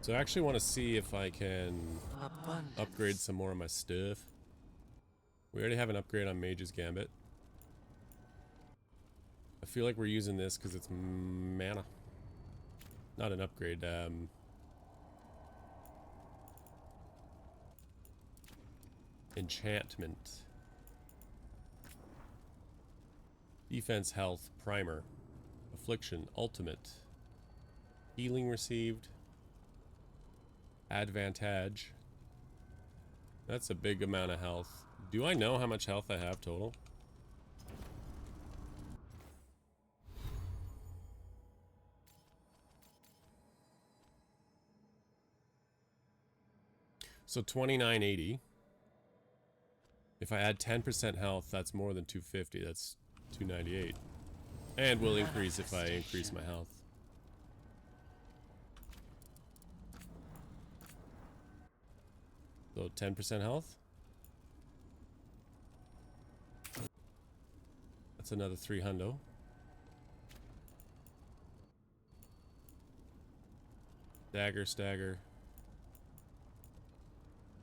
So I actually want to see if I can upgrade some more of my stuff. We already have an upgrade on Mage's Gambit. I feel like we're using this because it's mana. Not an upgrade, enchantment. Defense, health, primer. Affliction, ultimate. Healing received. Advantage. That's a big amount of health. Do I know how much health I have total? So 2980. If I add 10% health, that's more than 250. That's 298. And will increase if I increase my health. So 10% health. That's another 300. Stagger, stagger.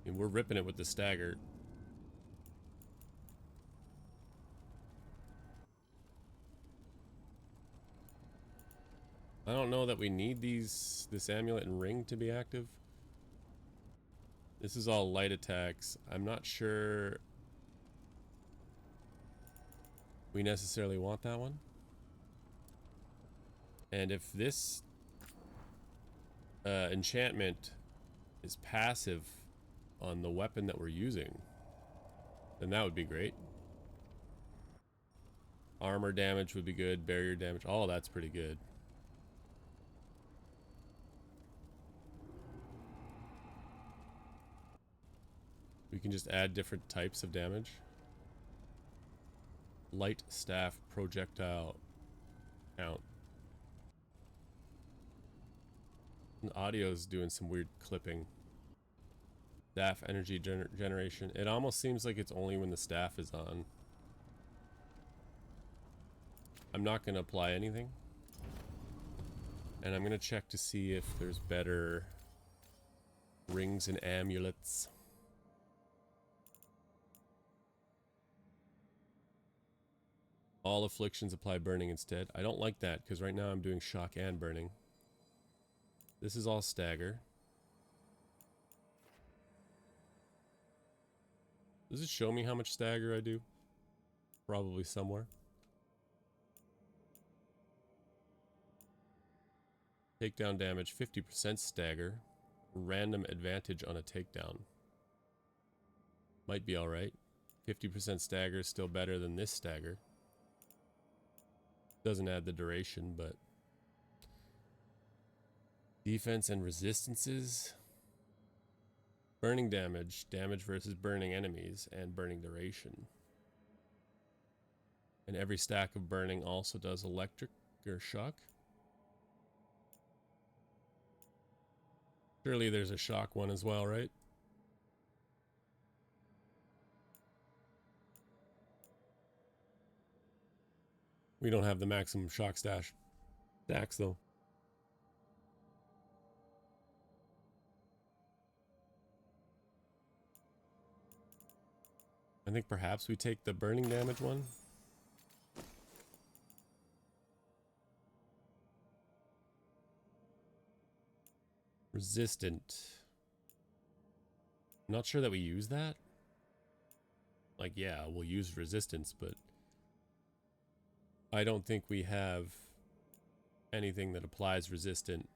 And we're ripping it with the stagger. I don't know that we need this amulet and ring to be active. This is all light attacks. I'm not sure we necessarily want that one. And if this enchantment is passive on the weapon that we're using, then that would be great. Armor damage would be good, barrier damage, all that's pretty good. We can just add different types of damage. Light staff projectile count. And audio's doing some weird clipping. Staff energy generation. It almost seems like it's only when the staff is on. I'm not going to apply anything. And I'm going to check to see if there's better rings and amulets. All afflictions apply burning instead. I don't like that because right now I'm doing shock and burning. This is all stagger. Does it show me how much stagger I do? Probably somewhere. Takedown damage, 50% stagger. Random advantage on a takedown. Might be alright. 50% stagger is still better than this stagger. Doesn't add the duration, but... Defense and resistances. Burning damage. Damage versus burning enemies. And burning duration. And every stack of burning also does electric or shock. Surely there's a shock one as well, right? We don't have the maximum shock stacks though. I think perhaps we take the burning damage one. Resistant. I'm not sure that we use that. Like, yeah, we'll use resistance, but I don't think we have anything that applies resistant.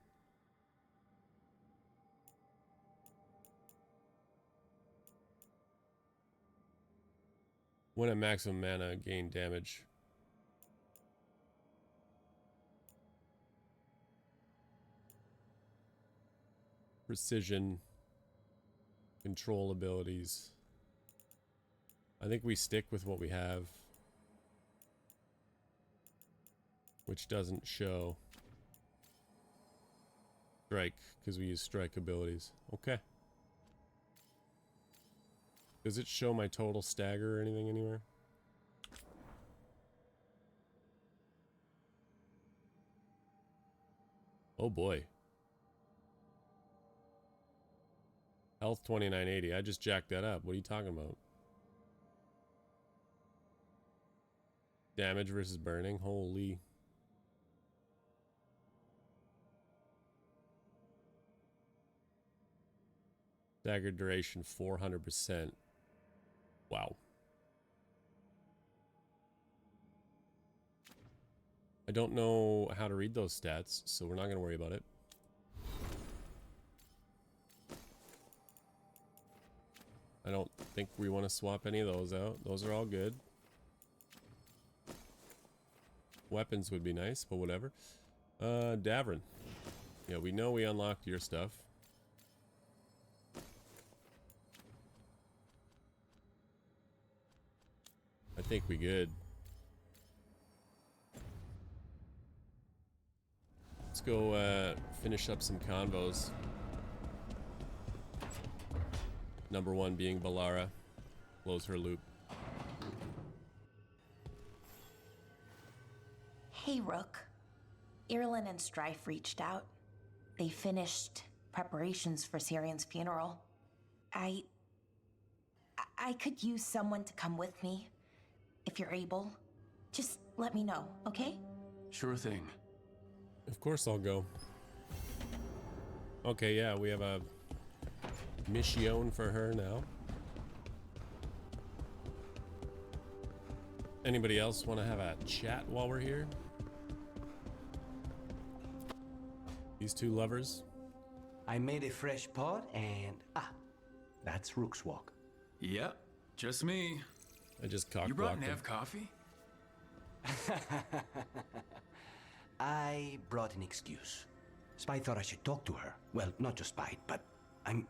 When at maximum mana, gain damage. Precision. Control abilities. I think we stick with what we have. Which doesn't show. Strike, because we use strike abilities. Okay. Does it show my total stagger or anything anywhere? Oh boy. Health 2980. I just jacked that up. What are you talking about? Damage versus burning. Holy. Dagger duration 400%. Wow. I don't know how to read those stats, so we're not going to worry about it. I don't think we want to swap any of those out. Those are all good. Weapons would be nice, but whatever. Davrin. Yeah, we know we unlocked your stuff. I think we good. Let's go finish up some convos. Number one being Balara. Close her loop. Hey, Rook. Irlin and Strife reached out. They finished preparations for Syrian's funeral. I could use someone to come with me. If you're able, just let me know, okay? Sure thing. Of course I'll go. Okay, yeah, we have a mission for her now. Anybody else want to have a chat while we're here? These two lovers? I made a fresh pot and... that's Rook's walk. Yep, just me. I just cockblocked You brought him. Nev coffee? I brought an excuse. Spy thought I should talk to her. Well, not just Spy, but I'm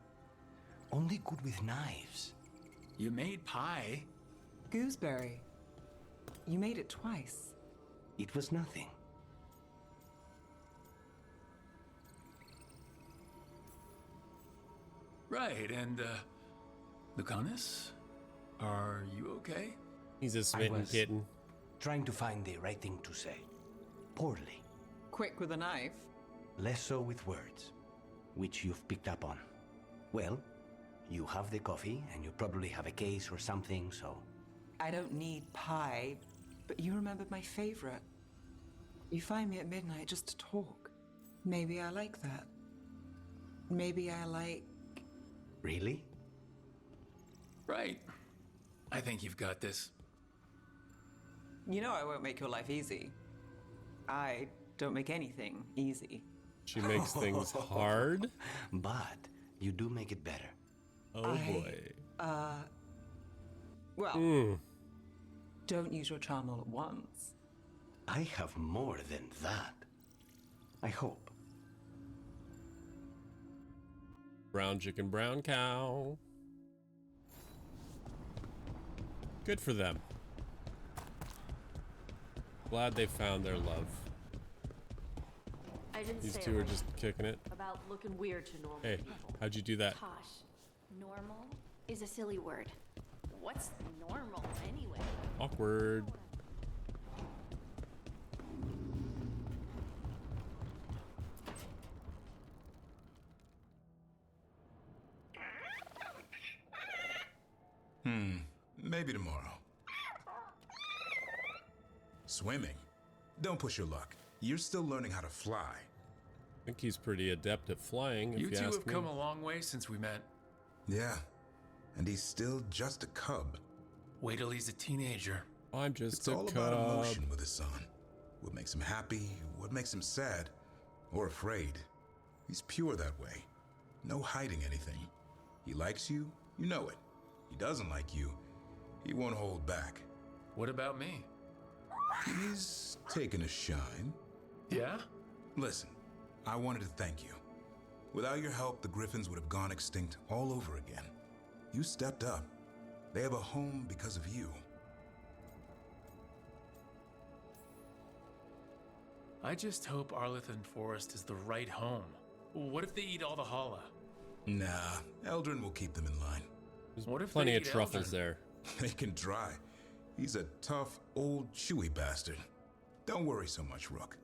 only good with knives. You made pie. Gooseberry. You made it twice. It was nothing. Right, and, Lucanus? Are you okay? He's a smitten was- kitten. Trying to find the right thing to say. Poorly. Quick with a knife. Less so with words, which you've picked up on. Well, you have the coffee, and you probably have a case or something, so... I don't need pie, but you remembered my favorite. You find me at midnight just to talk. Maybe I like that. Maybe I like... Really? Right. I think you've got this. You know I won't make your life easy. I don't make anything easy. She makes things hard. But you do make it better. Oh boy. Well, don't use your charm all at once. I have more than that. I hope. Brown chicken, brown cow. Good for them. Glad they found their love. I didn't These say two it are right. just kicking it. About looking weird to normal Hey, people. how'd you do that? Tosh, normal is a silly word. What's normal anyway? Awkward. Maybe tomorrow. Swimming? Don't push your luck. You're still learning how to fly. I think he's pretty adept at flying, if You you two ask have me. come a long way since we met. Yeah, and he's still just a cub. Wait till he's a teenager. I'm just It's a all cub. about emotion with his son. What makes him happy, what makes him sad, or afraid. He's pure that way. No hiding anything. He likes you, you know it. He doesn't like you, he won't hold back. What about me? He's taken a shine. Yeah? Listen, I wanted to thank you. Without your help, the Griffins would have gone extinct all over again. You stepped up. They have a home because of you. I just hope Arlithan Forest is the right home. What if they eat all the Hala? Nah, Eldrin will keep them in line. There's What if plenty they of eat truffles Eldrin? there. They can try. He's a tough, old, chewy bastard. Don't worry so much, Rook.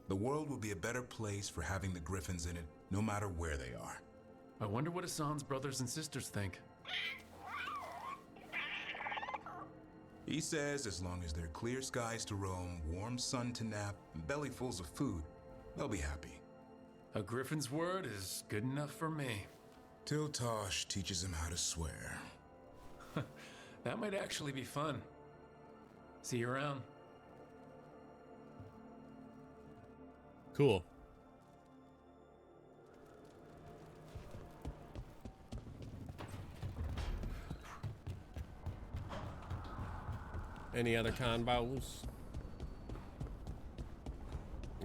The world will be a better place for having the Griffins in it, no matter where they are. I wonder what Hassan's brothers and sisters think. He says as long as there are clear skies to roam, warm sun to nap, and bellyfuls of food, they'll be happy. A griffin's word is good enough for me. Till Tosh teaches him how to swear. That might actually be fun. See you around. Cool. Any other convos?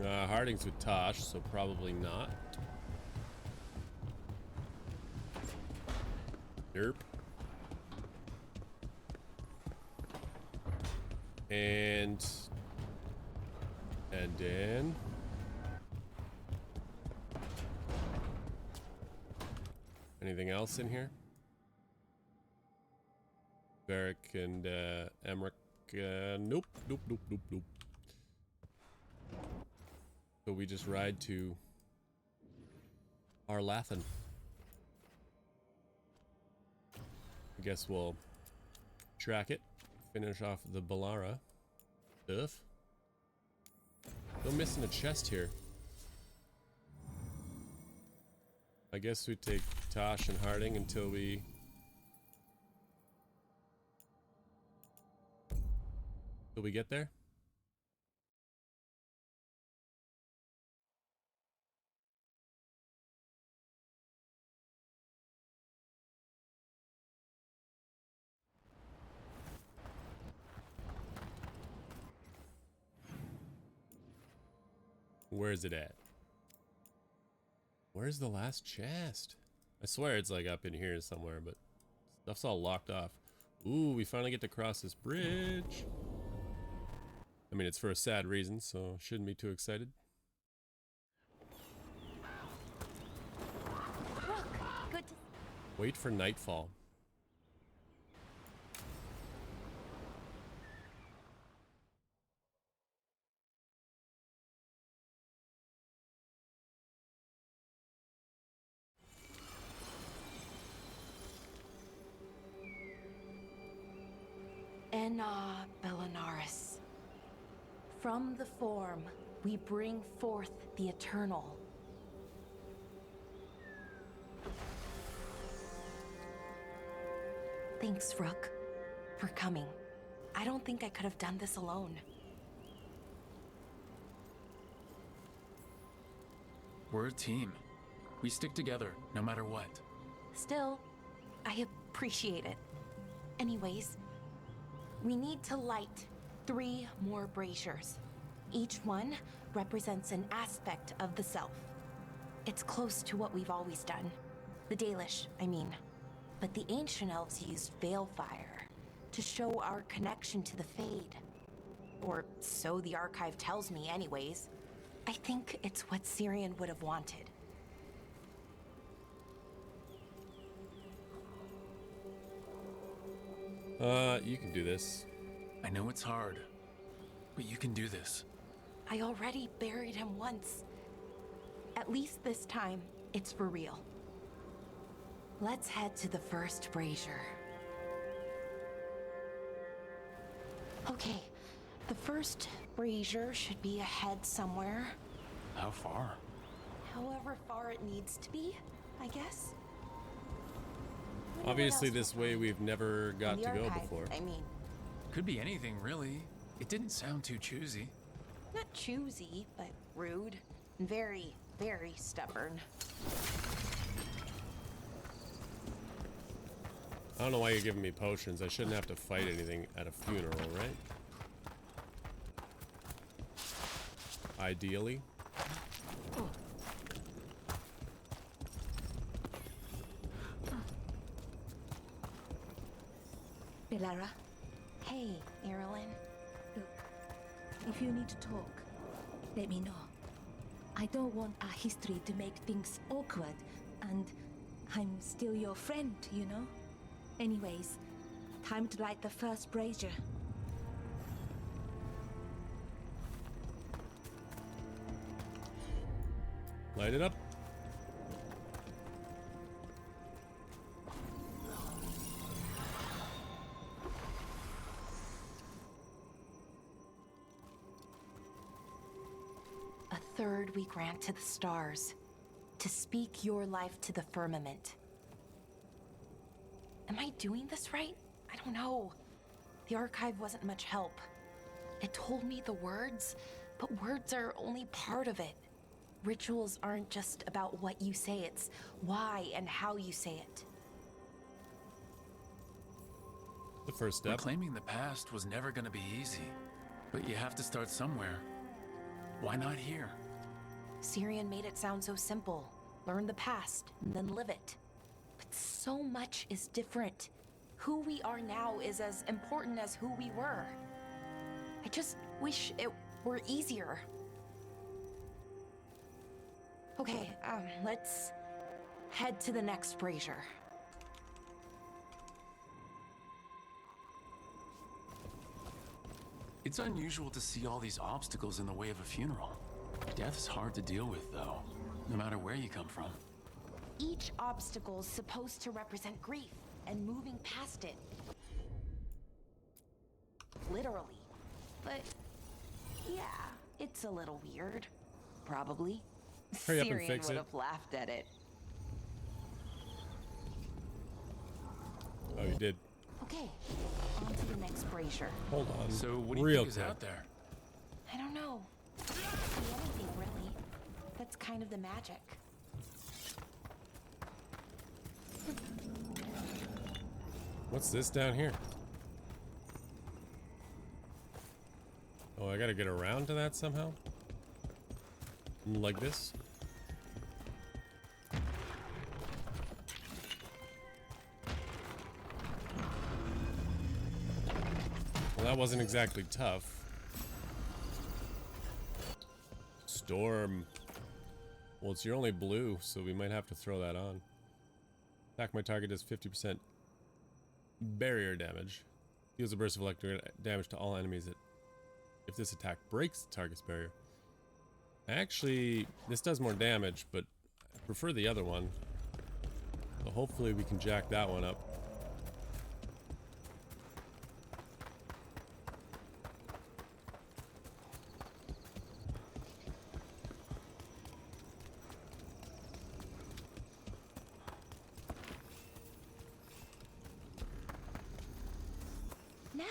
Harding's with Tosh, so probably not. Derp. And then anything else in here? Varric and Emmerich. Nope. So we just ride to Arlathan. I guess we'll track it, finish off the Balara stuff. Still missing a chest here. I guess we take Tosh and Harding until we get there. Where is it at? Where's the last chest? I swear it's like up in here somewhere, but stuff's all locked off. Ooh, we finally get to cross this bridge. I mean, it's for a sad reason, so shouldn't be too excited. Look, good to Wait for nightfall. Enna Bellinaris. From the form, we bring forth the eternal. Thanks, Rook, for coming. I don't think I could have done this alone. We're a team. We stick together, no matter what. Still, I appreciate it. Anyways, we need to light 3 more braziers. Each one represents an aspect of the self. It's close to what we've always done. The Dalish, I mean. But the ancient elves used Veilfire to show our connection to the Fade. Or so the archive tells me anyways. I think it's what Syrian would have wanted. You can do this. I know it's hard, but you can do this. I already buried him once. At least this time, it's for real. Let's head to the first brazier. Okay, the first brazier should be ahead somewhere. How far? However far it needs to be, I guess. Wonder what Obviously, else this we'll way find. we've never got In to the go archive, before. I mean, Could be anything, really. It didn't sound too choosy. not choosy, but rude. And very, very stubborn. I don't know why you're giving me potions. I shouldn't have to fight anything at a funeral, right? Ideally. Belara, Hey, Irulan. look, if you need to talk, let me know. I don't want our history to make things awkward, and I'm still your friend, you know? Anyways, time to light the first brazier. Light it up. third we grant to the stars, to speak your life to the firmament. Am I doing this right? I don't know. The archive wasn't much help. It told me the words, but words are only part of it. Rituals aren't just about what you say, it's why and how you say it. The first step. Reclaiming the past was never going to be easy, but you have to start somewhere. Why not here? Syrian made it sound so simple. Learn the past, and then live it. But so much is different. Who we are now is as important as who we were. I just wish it were easier. Okay, let's head to the next brazier. It's unusual to see all these obstacles in the way of a funeral. Death's hard to deal with, though, no matter where you come from. Each obstacle's supposed to represent grief and moving past it. Literally. But yeah, it's a little weird. Probably. Hurry up and Syrian fix would it. have laughed at it. Oh, you did. Okay, on to the next brazier. Hold on. So what do you Real think is quick. out there? I don't know. Could be anything, really. That's kind of the magic. What's this down here? Oh, I gotta get around to that somehow? Like this? Well, that wasn't exactly tough. Storm. Well, it's your only blue, so we might have to throw that on. Attack my target does 50% barrier damage. Deals a burst of electric damage to all enemies if this attack breaks the target's barrier. Actually, this does more damage, but I prefer the other one. So hopefully we can jack that one up. Nev!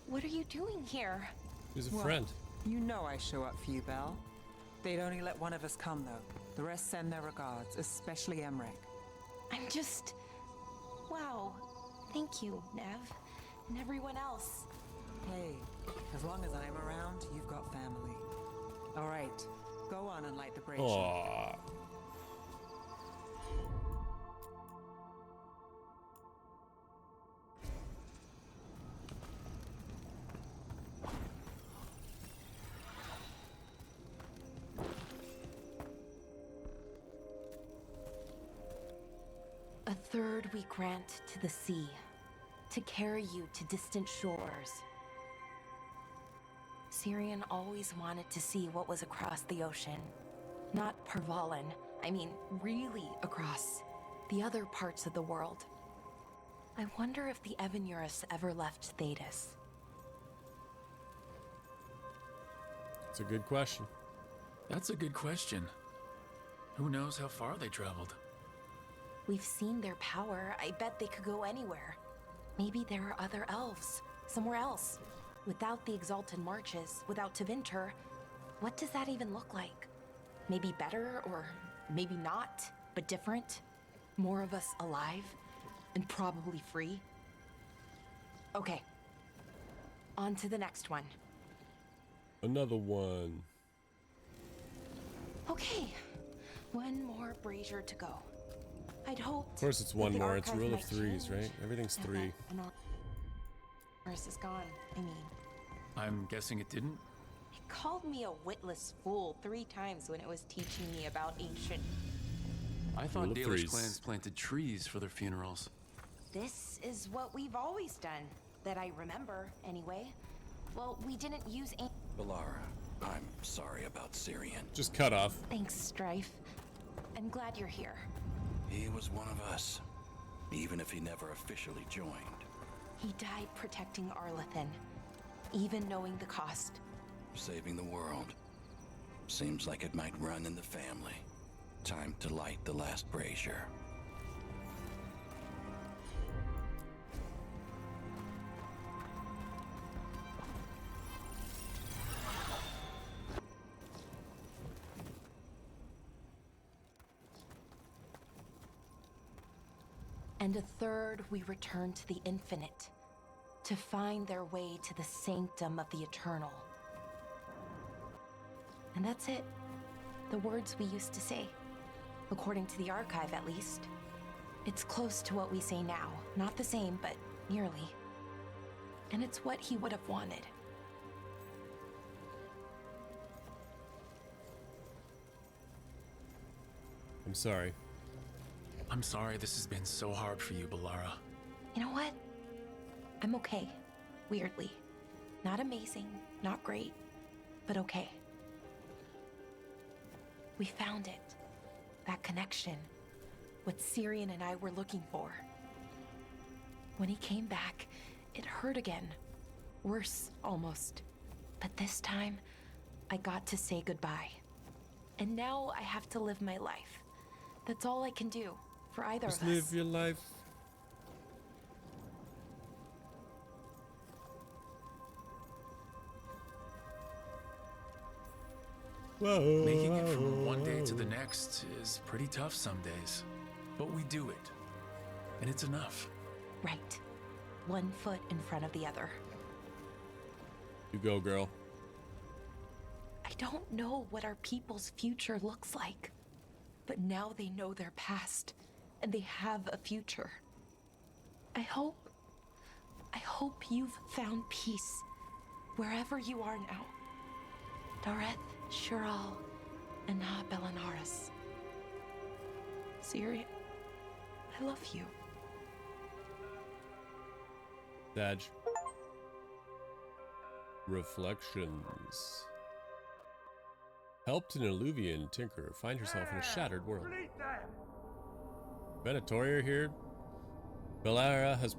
What are you doing here? Who's a Well, friend? You know I show up for you, Belle. They'd only let one of us come, though. The rest send their regards, especially Emmerich. I'm just... Wow. Thank you, Nev. And everyone else. Hey, as long as I'm around, you've got family. All right, go on and light the brazier. Aww. A third we grant to the sea, to carry you to distant shores. Syrian always wanted to see what was across the ocean. Not Parvalan, I mean really across. The other parts of the world. I wonder if the Evanurus ever left Thetis. It's a good question. That's a good question. Who knows how far they traveled? We've seen their power. I bet they could go anywhere. Maybe there are other elves, somewhere else. Without the Exalted Marches, without Tevinter, what does that even look like? Maybe better, or maybe not, but different? More of us alive, and probably free? Okay. On to the next one. Another one. Okay. One more brazier to go. I'd hoped. Of course, it's that one the more. It's archive rule of might threes, change. right? Everything's Now three. that Enormous is gone. I mean, I'm guessing it didn't? it called me a witless fool 3 times when it was teaching me about ancient. I Rule thought of Dalish threes. clans planted trees for their funerals. This is what we've always done, that I remember, anyway. Well, we didn't use. Balara, I'm sorry about Syrian. Just cut off. Thanks, Strife. I'm glad you're here. He was one of us, even if he never officially joined. He died protecting Arlethan, even knowing the cost. Saving the world. Seems like it might run in the family. Time to light the last brazier. And a third we return to the infinite, to find their way to the sanctum of the eternal. And that's it. The words we used to say. According to the archive, at least. It's close to what we say now. Not the same, but nearly. And it's what he would have wanted. I'm sorry. I'm sorry this has been so hard for you, Balara. You know what? I'm okay. Weirdly. Not amazing, not great, but okay. We found it. That connection. What Syrian and I were looking for. When he came back, it hurt again. Worse, almost. But this time, I got to say goodbye. And now I have to live my life. That's all I can do for either Just of us. live your life. Whoa. Making it from one day to the next is pretty tough some days. But we do it. And it's enough. Right. One foot in front of the other. You go, girl. I don't know what our people's future looks like, but now they know their past, and they have a future. I hope you've found peace, wherever you are now. Dareth, Shural, and Na Belanaris. Syrian, I love you. Sag. Reflections. Helped an Illuvian tinker find herself in a shattered world. Venatorier here. Balara has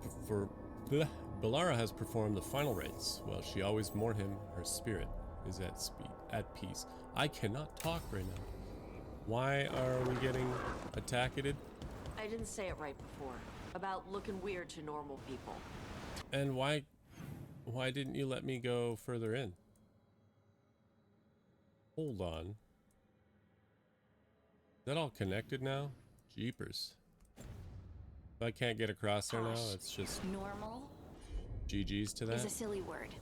performed the final rites. While she always mourned him, her spirit is at peace. I cannot talk right now. Why are we getting attacked? I didn't say it right before. About looking weird to normal people. And why didn't you let me go further in? Hold on. Is that all connected now? Jeepers. If I can't get across there now, it's just normal GG's to that. is a silly word.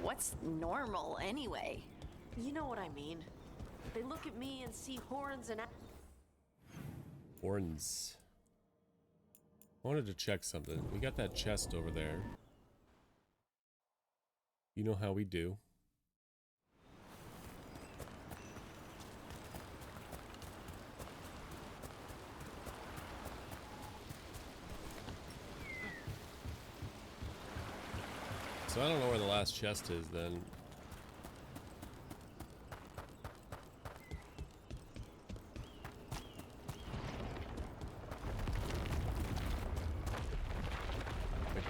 What's normal anyway? You know what I mean. They look at me and see horns and... Horns. I wanted to check something. We got that chest over there. You know how we do. So I don't know where the last chest is then.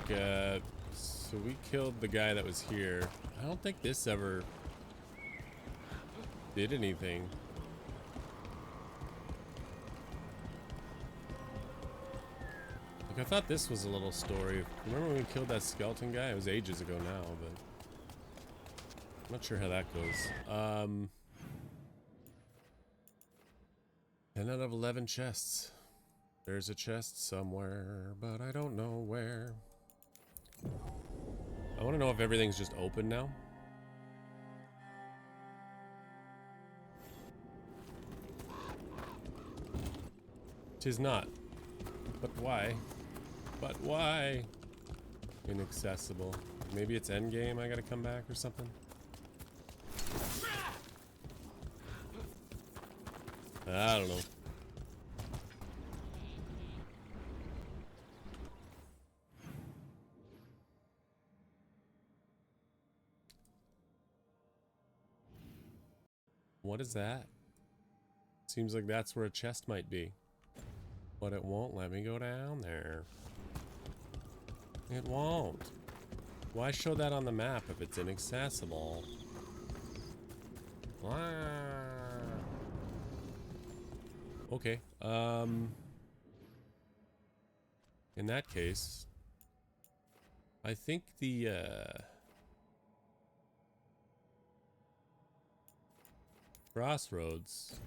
Like, so we killed the guy that was here. I don't think this ever did anything. Like, I thought this was a little story. Remember when we killed that skeleton guy? It was ages ago now, but I'm not sure how that goes. 10 out of 11 chests. There's a chest somewhere, but I don't know where. I want to know if everything's just open now. Tis not. But why? But why? Inaccessible. Maybe it's endgame, I gotta come back or something? I don't know. What is that? Seems like that's where a chest might be. But it won't let me go down there. It won't. Why show that on the map if it's inaccessible? Why? Okay. In that case, I think the crossroads.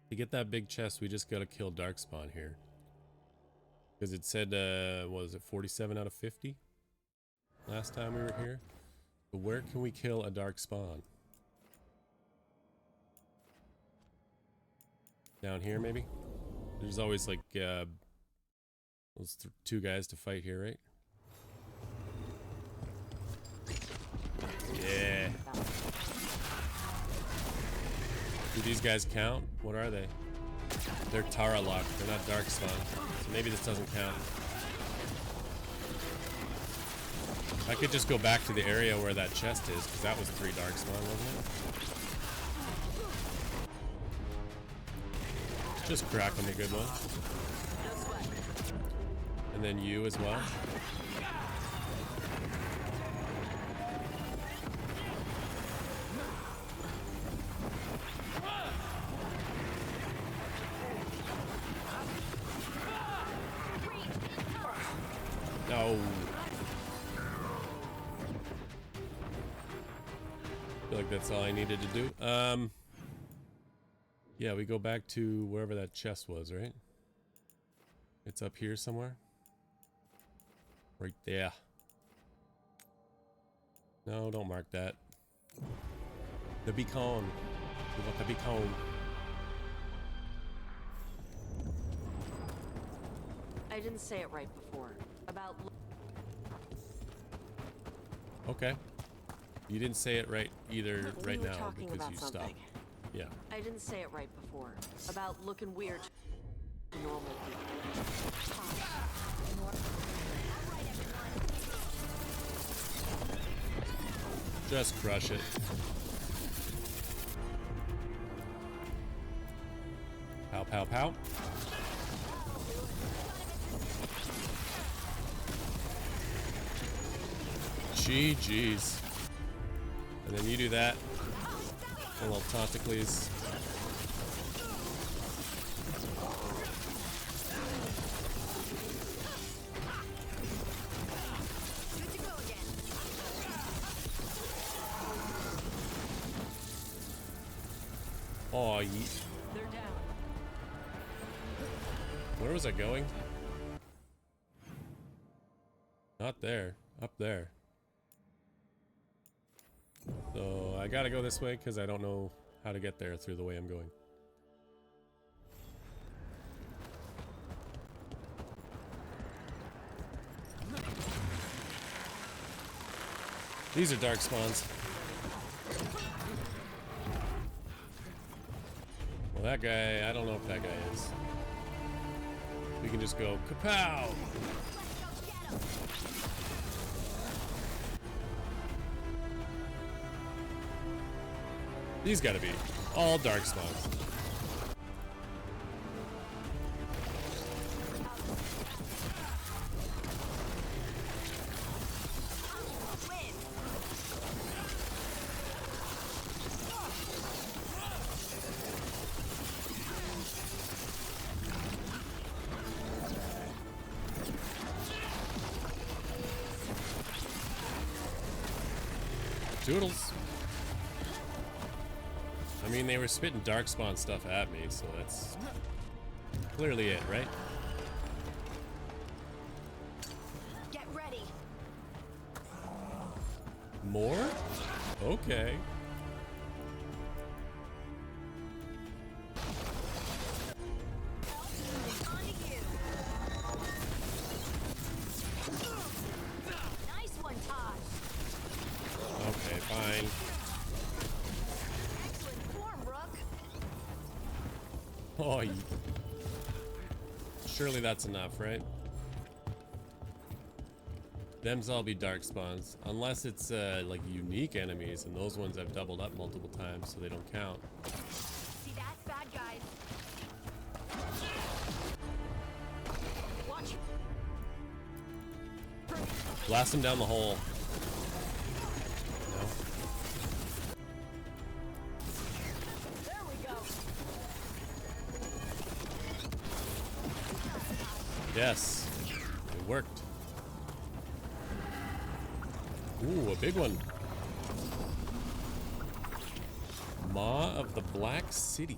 To get that big chest, we just gotta kill Darkspawn here. Because it said, what was it, 47 out of 50? Last time we were here. So where can we kill a Darkspawn? Down here, maybe? There's always, like, those two guys to fight here, right? Yeah. Do these guys count? What are they? They're Tara locked. They're not Darkspawn. So maybe this doesn't count. I could just go back to the area where that chest is, because that was 3 Darkspawn, wasn't it? Just crack them a good one. And then you as well. No. I feel like that's all I needed to do. Yeah, we go back to wherever that chest was, right? It's up here somewhere. Right there. No, don't mark that. The beacon. We want the beacon. I didn't say it right before. About... Okay. You didn't say it right either right now talking because about you something. stopped. Yeah. I didn't say it right before. About looking weird to normal people. Just crush it. Pow, pow, pow. GG's. And then you do that. A little Tentacles. Oh, yeet. Where was I going? Not there. Up there. So I gotta go this way because I don't know how to get there through the way I'm going. These are dark spawns. Well, that guy, I don't know if that guy is. We can just go kapow! These gotta be all dark spawns. Doodles. I mean, they were spitting darkspawn stuff at me, so that's clearly it, right? Get ready. More? Okay. Nice one, Todd. Okay, fine. Excellent form, Rook. Oh, surely that's enough, right? Them's all be dark spawns, unless it's like unique enemies, and those ones I've doubled up multiple times, so they don't count. See that? Bad guys. Watch. Blast them down the hole. No? There we go. Yes, it worked. Ooh, a big one. Maw of the Black City.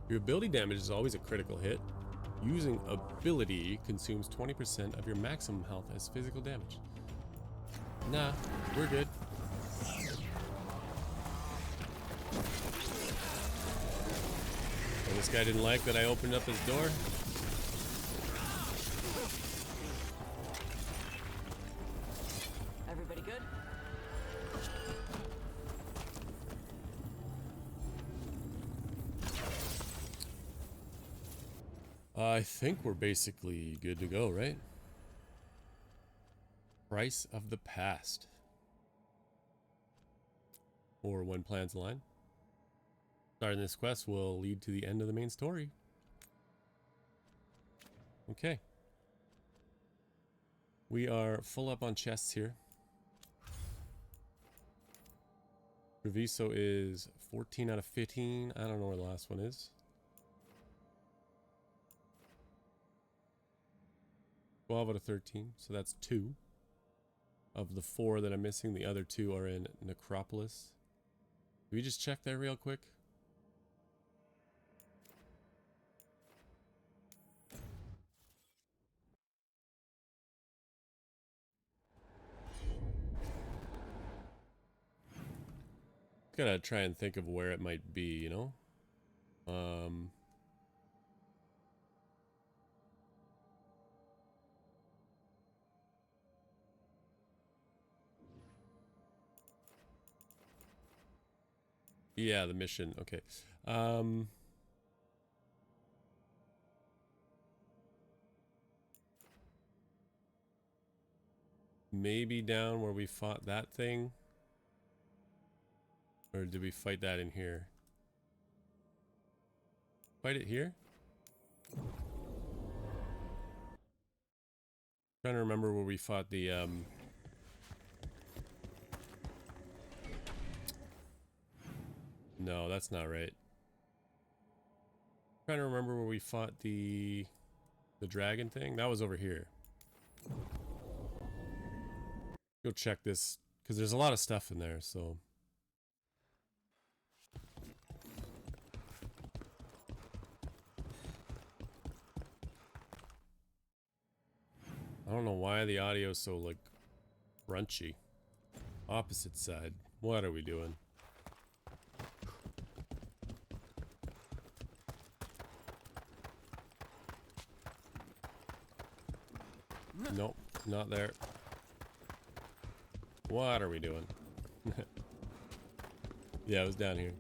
Your ability damage is always a critical hit. Using ability consumes 20% of your maximum health as physical damage. Nah, we're good. And this guy didn't like that I opened up his door. Everybody good? I think we're basically good to go, right? Price of the Past. Or When Plans Align. Starting this quest will lead to the end of the main story. Okay. We are full up on chests here. Treviso is 14 out of 15. I don't know where the last one is. 12 out of 13, so that's 2. Of the 4 that I'm missing, the other 2 are in Necropolis. Can we just check that real quick? Gotta try and think of where it might be, you know? Yeah, the mission. Okay. Maybe down where we fought that thing. Or did we fight that in here? Fight it here? Trying to remember where we fought the No, that's not right. Trying to remember where we fought the dragon thing. That was over here. Go check this because there's a lot of stuff in there, so I don't know why the audio is so like crunchy. Opposite side. What are we doing? Nope, not there. What are we doing? Yeah, it was down here.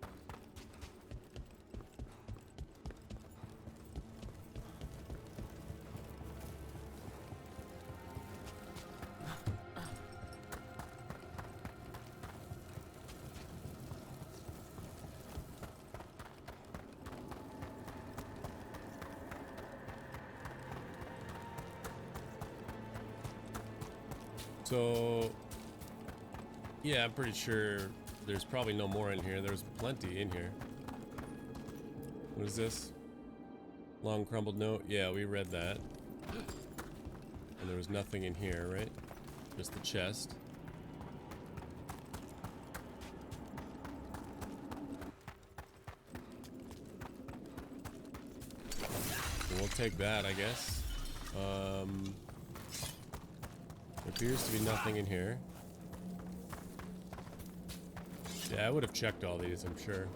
So, yeah, I'm pretty sure there's probably no more in here. There's plenty in here. What is this? Long crumbled note. Yeah, we read that. And there was nothing in here, right? Just the chest. So we'll take that, I guess. Appears to be nothing in here. Yeah, I would have checked all these, I'm sure.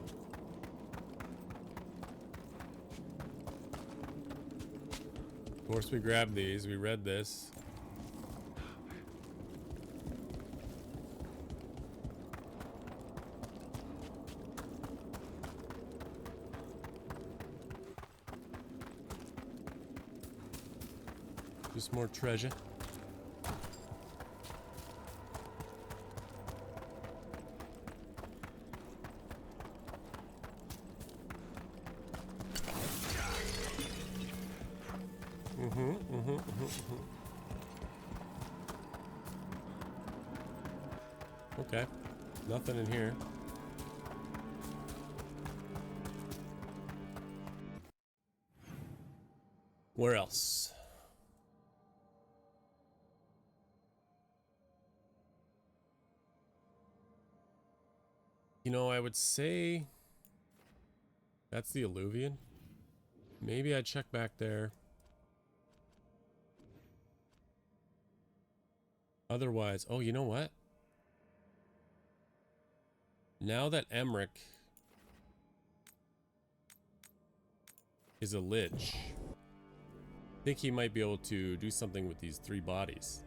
Of course we grabbed these, we read this. Just more treasure. Okay, nothing in here. Where else? You know, I would say that's the Alluvian. Maybe I check back there. Otherwise, oh, you know what? Now that Emmerich is a lich, I think he might be able to do something with these 3 bodies.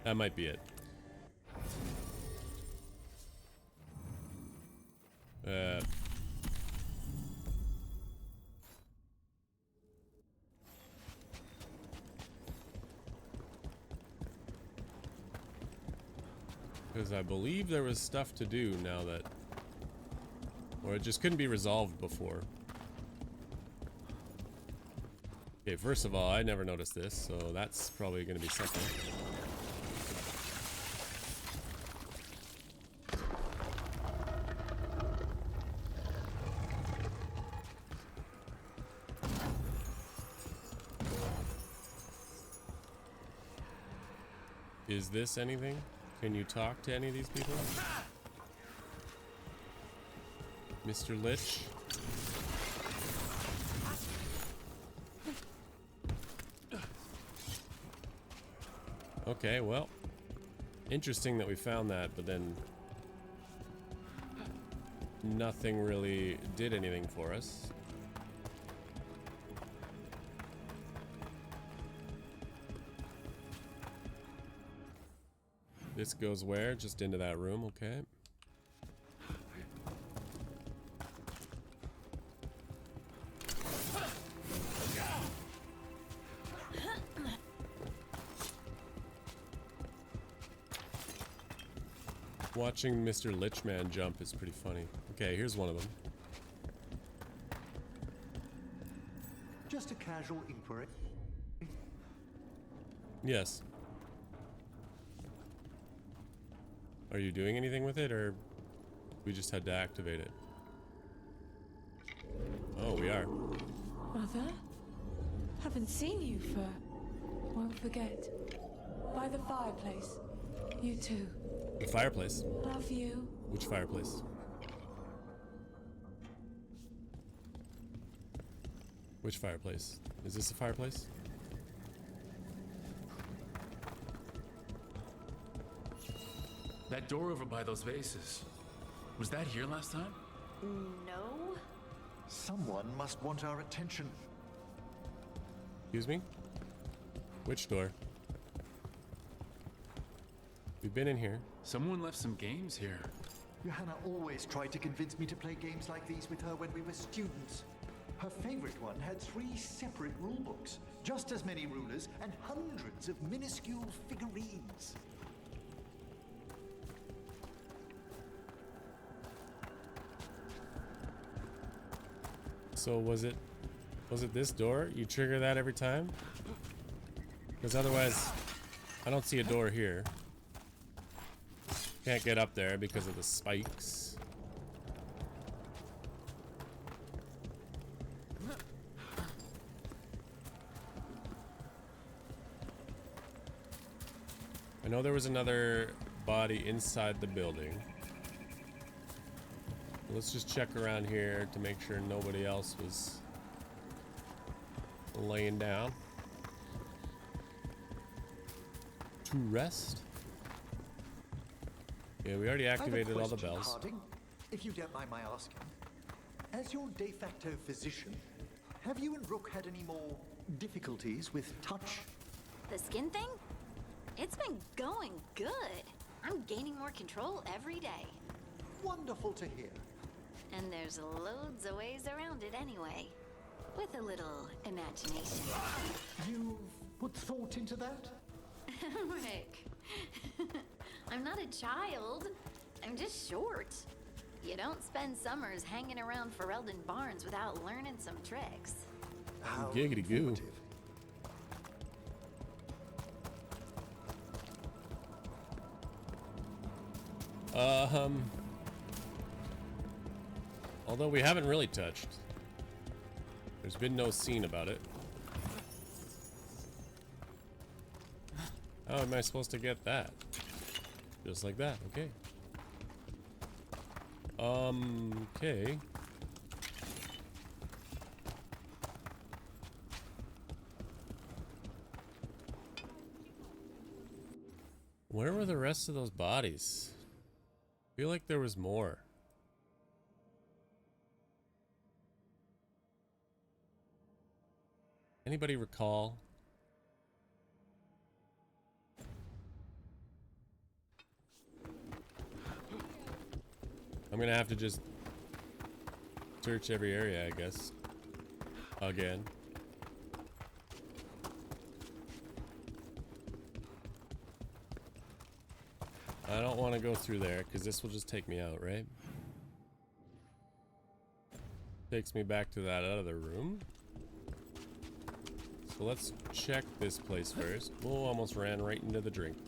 That might be it. Because I believe there was stuff to do now that... Or it just couldn't be resolved before. Okay, first of all, I never noticed this, so that's probably going to be something. Is this anything? Can you talk to any of these people? Mr. Lich? Okay, well, interesting that we found that, but then nothing really did anything for us. This goes where? Just into that room, okay. Watching Mr. Lichman jump is pretty funny. Okay, here's one of them. Just a casual inquiry. Yes. Are you doing anything with it, or we just had to activate it? Oh, we are. Mother? Haven't seen you for... Won't forget. By the fireplace. You too. The fireplace? Love you. Which fireplace? Which fireplace? Is this a fireplace? That door over by those vases. Was that here last time? No. Someone must want our attention. Excuse me? Which door? We've been in here. Someone left some games here. Johanna always tried to convince me to play games like these with her when we were students. Her favorite one had 3 separate rulebooks, just as many rulers, and hundreds of minuscule figurines. So was it this door? You trigger that every time? Because otherwise, I don't see a door here. Can't get up there because of the spikes. I know there was another body inside the building. Let's just check around here to make sure nobody else was laying down to rest. Yeah, we already activated all the bells. Harding, if you don't mind my asking. As your de facto physician, have you and Rook had any more difficulties with touch? The skin thing? It's been going good. I'm gaining more control every day. Wonderful to hear. And there's loads of ways around it anyway. With a little imagination. You've put thought into that? Rick. I'm not a child. I'm just short. You don't spend summers hanging around Ferelden Barns without learning some tricks. How giggity goo. Although we haven't really touched. There's been no scene about it. How am I supposed to get that? Just like that, okay. Okay. Where were the rest of those bodies? I feel like there was more. Anybody recall? I'm gonna have to just search every area, I guess. Again. I don't want to go through there because this will just take me out, right? Takes me back to that other room. So let's check this place first. Oh, almost ran right into the drink.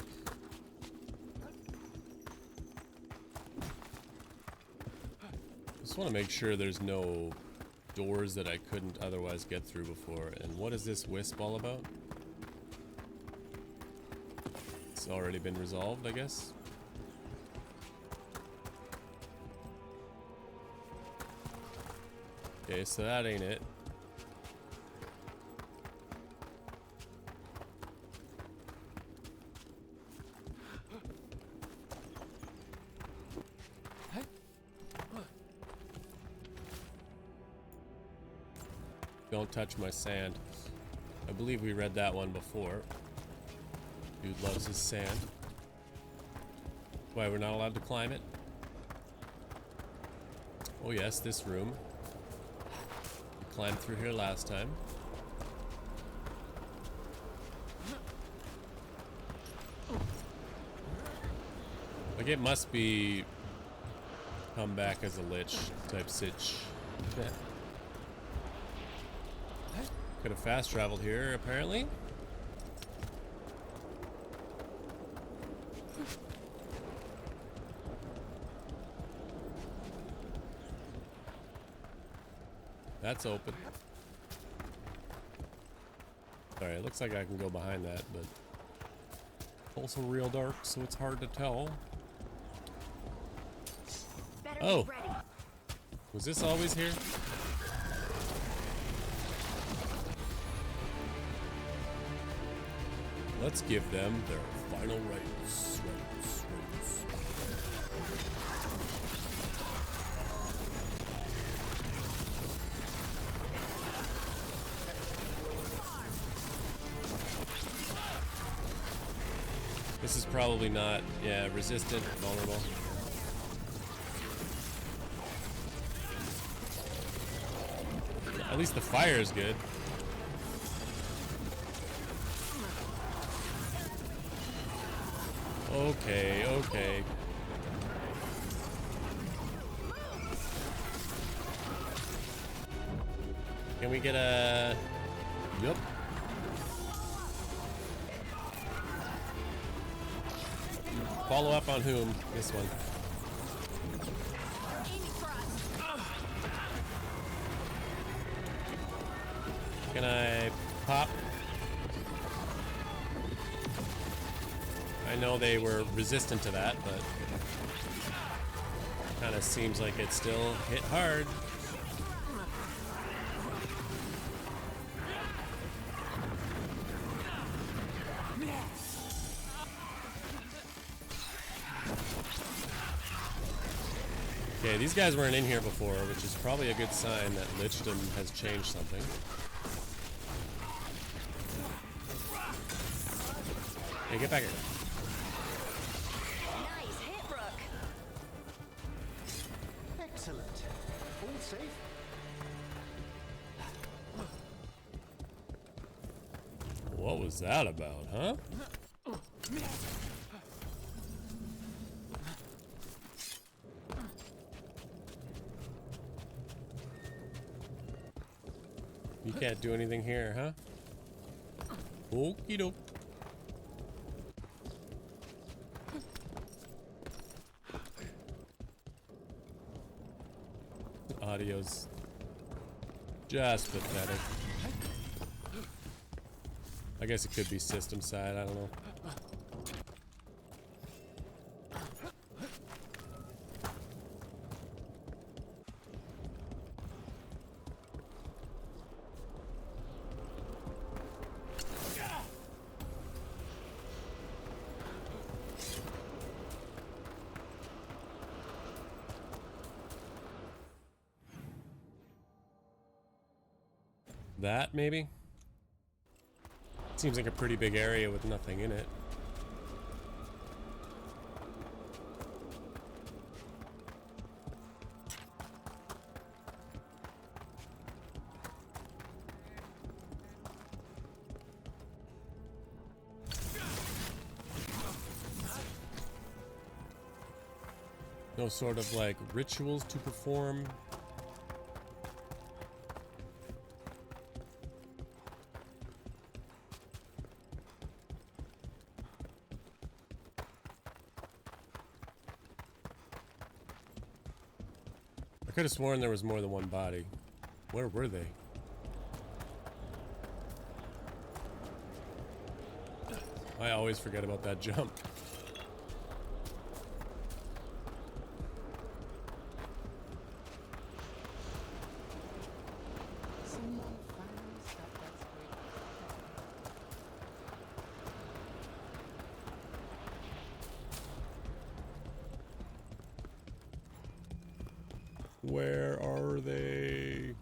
Just want to make sure there's no doors that I couldn't otherwise get through before. And what is this wisp all about? It's already been resolved, I guess. Okay, so that ain't it. Don't touch my sand. I believe we read that one before. Dude loves his sand. Why, we're not allowed to climb it? Oh yes, this room. We climbed through here last time. Like it must be come back as a lich type sitch. Yeah. Could have fast traveled here, apparently. That's open. Alright, it looks like I can go behind that, but it's also real dark, so it's hard to tell. Oh! Was this always here? Let's give them their final rites. This is probably not, yeah, resistant, vulnerable. At least the fire is good. Okay, okay. Can we get a... Yup. Follow up on whom? This one. Can I pop? I know they were resistant to that, but kind of seems like it still hit hard. Okay, these guys weren't in here before, which is probably a good sign that Lichdom has changed something. Hey, get back here. Nice hit, Rook. Excellent. All safe? What was that about, huh? You can't do anything here, huh? Okie doke. Audio's just pathetic. I guess it could be system side, I don't know. That, maybe? Seems like a pretty big area with nothing in it. No sort of like rituals to perform. I could have sworn there was more than one body. Where were they? I always forget about that jump. Where are they?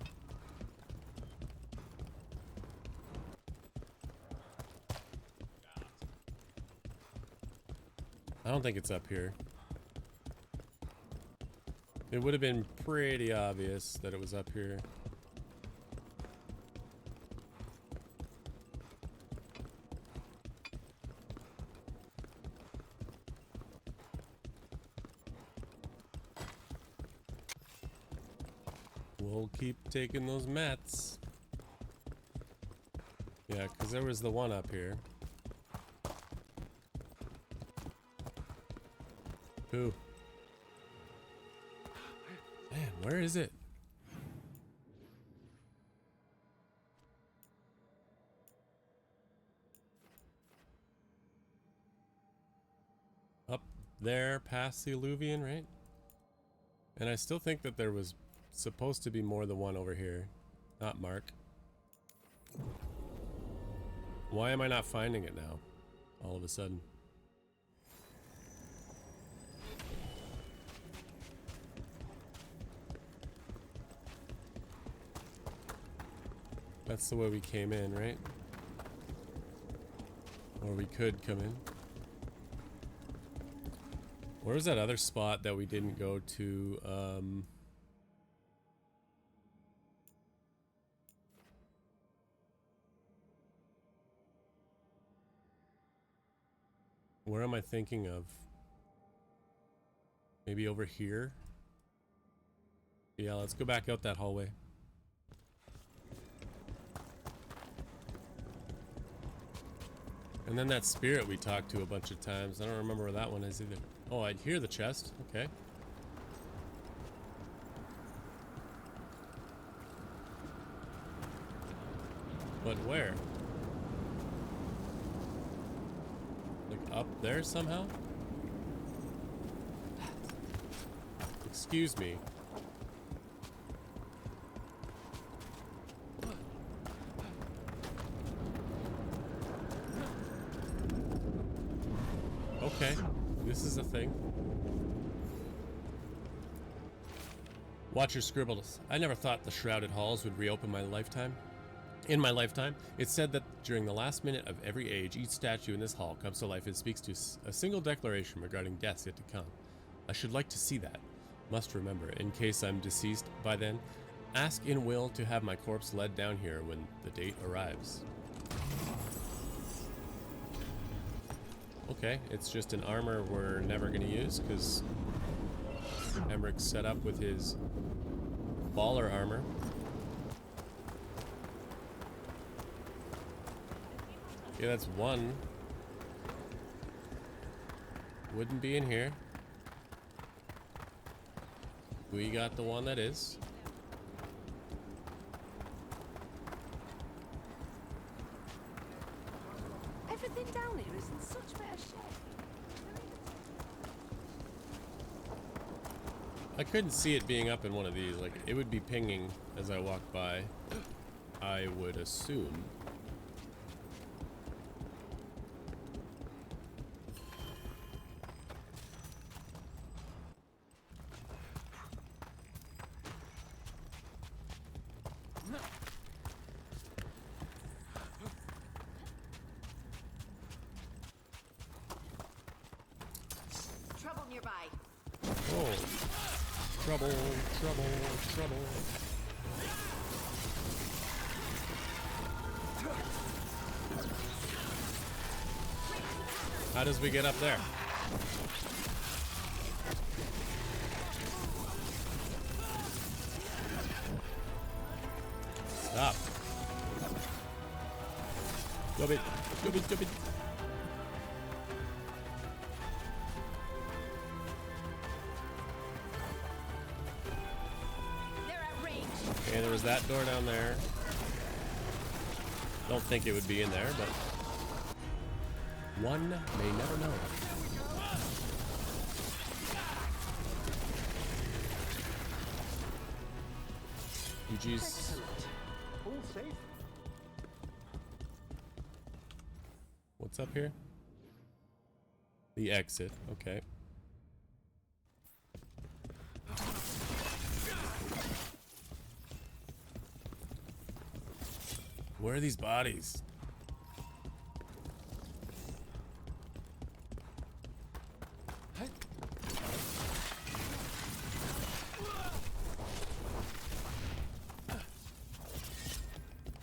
I don't think it's up here. It would have been pretty obvious that it was up here. We'll keep taking those mats. Yeah, because there was the one up here. Who? Man, where is it? Up there past the Alluvion, right? And I still think that there was supposed to be more than one over here. Not Mark. Why am I not finding it now? All of a sudden. That's the way we came in, right? Or we could come in. Where was that other spot that we didn't go to? Where am I thinking of? Maybe over here? Yeah, let's go back out that hallway. And then that spirit we talked to a bunch of times. I don't remember where that one is either. Oh, I'd hear the chest. Okay. But where? Like up there somehow? Excuse me. Okay, this is a thing. Watcher scribbles. I never thought the shrouded halls would reopen my lifetime. In my lifetime, it's said that during the last minute of every age, each statue in this hall comes to life and speaks to a single declaration regarding deaths yet to come. I should like to see that. Must remember, in case I'm deceased by then, ask in will to have my corpse led down here when the date arrives. Okay, it's just an armor we're never going to use because Emmerich set up with his baller armor. Yeah, that's one. Wouldn't be in here. We got the one that is. Everything down here is in such better shape. I couldn't see it being up in one of these. Like, it would be pinging as I walked by, I would assume. Trouble, trouble, trouble. How does we get up there? Stop. Jump it, jump it, jump it. Okay, there was that door down there. Don't think it would be in there, but one may never know. GG's. All safe? What's up here? The exit, okay. Where are these bodies?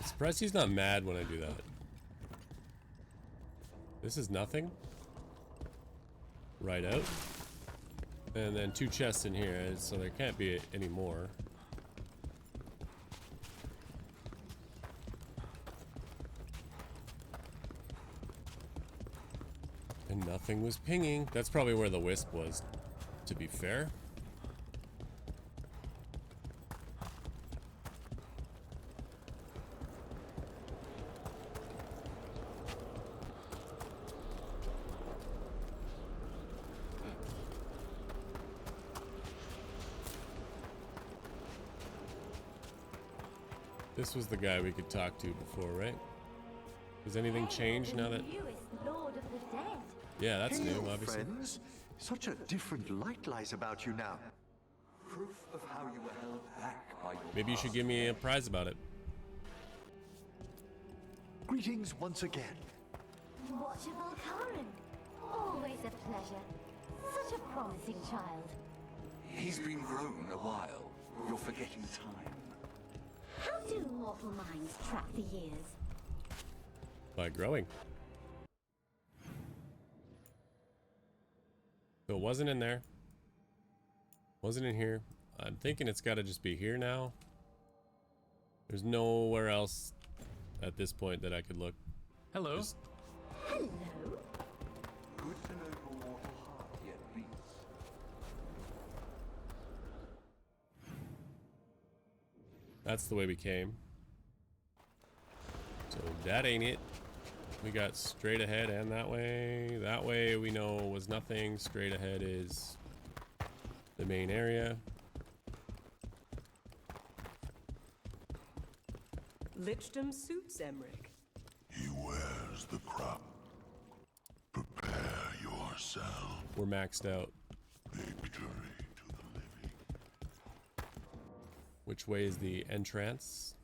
Surprised he's not mad when I do that. This is nothing. Right out. And then 2 chests in here, so there can't be any more. And nothing was pinging. That's probably where the wisp was, to be fair. This was the guy we could talk to before, right? Has anything changed now that... Lord of the Dead. Yeah, that's Hello, new, obviously. friends. Such a different light lies about you now. Proof of how you were held back by your Maybe you should give me a prize about it. Greetings once again. Watchable Karen. Always a pleasure. Such a promising child. He's been grown a while. You're forgetting time. How do mortal minds track the years? By growing. So it wasn't in there. Wasn't in here. I'm thinking it's got to just be here now. There's nowhere else at this point that I could look. Hello. Just... Hello. Good to know your mortal heart yet beats. That's the way we came. So that ain't it. We got straight ahead and that way. That way we know was nothing. Straight ahead is the main area. Lichdom suits Emmerich. He wears the crop. Prepare yourself. We're maxed out. Victory to the living. Which way is the entrance?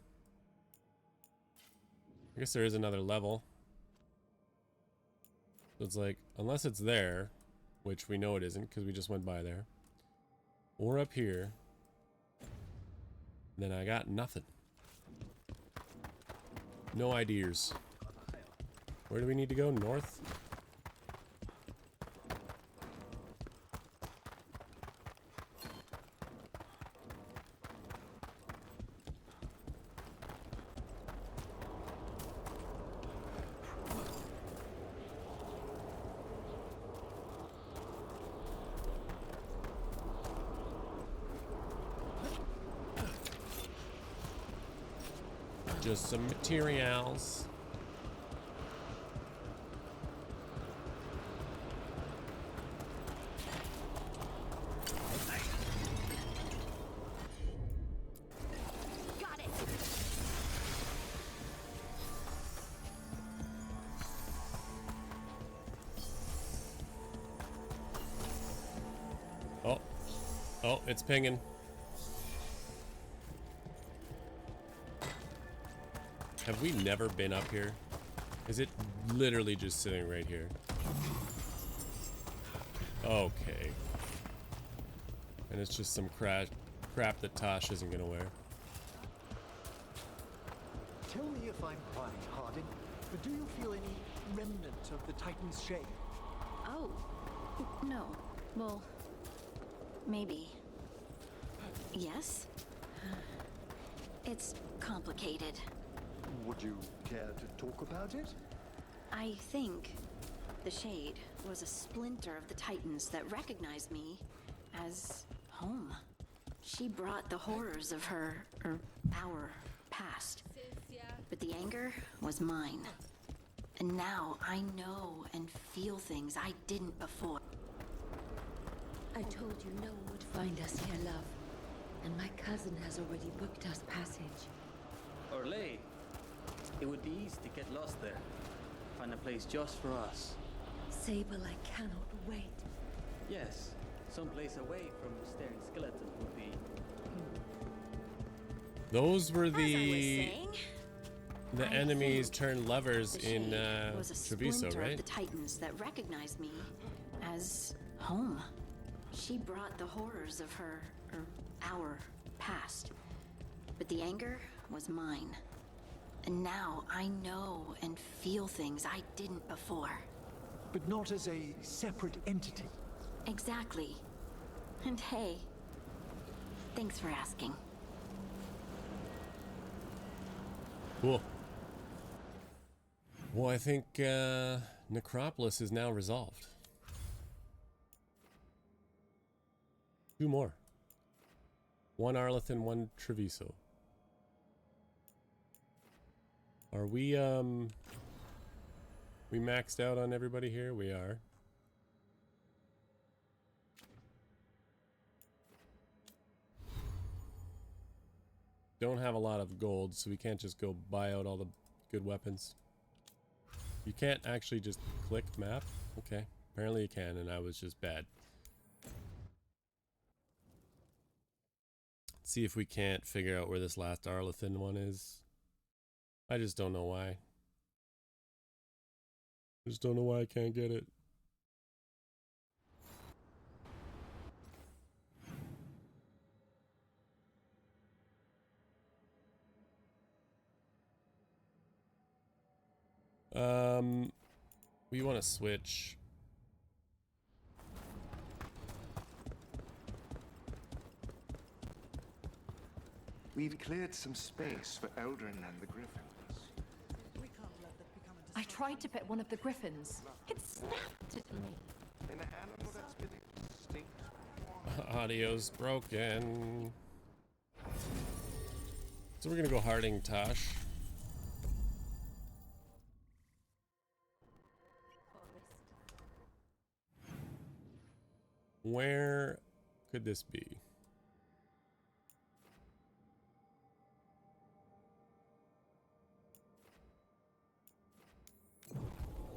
I guess there is another level. So it's like, unless it's there, which we know it isn't because we just went by there, or up here, then I got nothing. No ideas. Where do we need to go? North? Just some materials. Got it. Oh. Oh, it's pinging. Have we never been up here? Is it literally just sitting right here? Okay. And it's just some crap that Tosh isn't gonna wear. Tell me if I'm prying, Harding, but do you feel any remnant of the Titan's shade? Oh, no. Well, maybe. Yes? It's complicated. Would you care to talk about it? I think the Shade was a splinter of the Titans that recognized me as home. She brought the horrors of our past. But the anger was mine. And now I know and feel things I didn't before. I told you no one would find us here, love. And my cousin has already booked us passage. Orlais. It would be easy to get lost there. Find a place just for us. Sable, I cannot wait. Yes, someplace away from staring skeleton would be. Those were the enemies turned lovers in Treviso, right? The Titans that recognized me as home. She brought the horrors of our past. But the anger was mine. And now I know and feel things I didn't before. But not as a separate entity. Exactly. And hey, thanks for asking. Cool. Well, I think Necropolis is now resolved. 2 more. 1 Arleth and 1 Treviso. Are we maxed out on everybody here? We are. Don't have a lot of gold, so we can't just go buy out all the good weapons. You can't actually just click map? Okay. Apparently you can, and I was just bad. Let's see if we can't figure out where this last Arlethan one is. I just don't know why. Just don't know why I can't get it. We want to switch. We've cleared some space for Eldrin and the Griffins. I tried to pet one of the griffins. It snapped at me. An animal that's been extinct. Audio's broken. So we're gonna go Harding Tosh. Where could this be?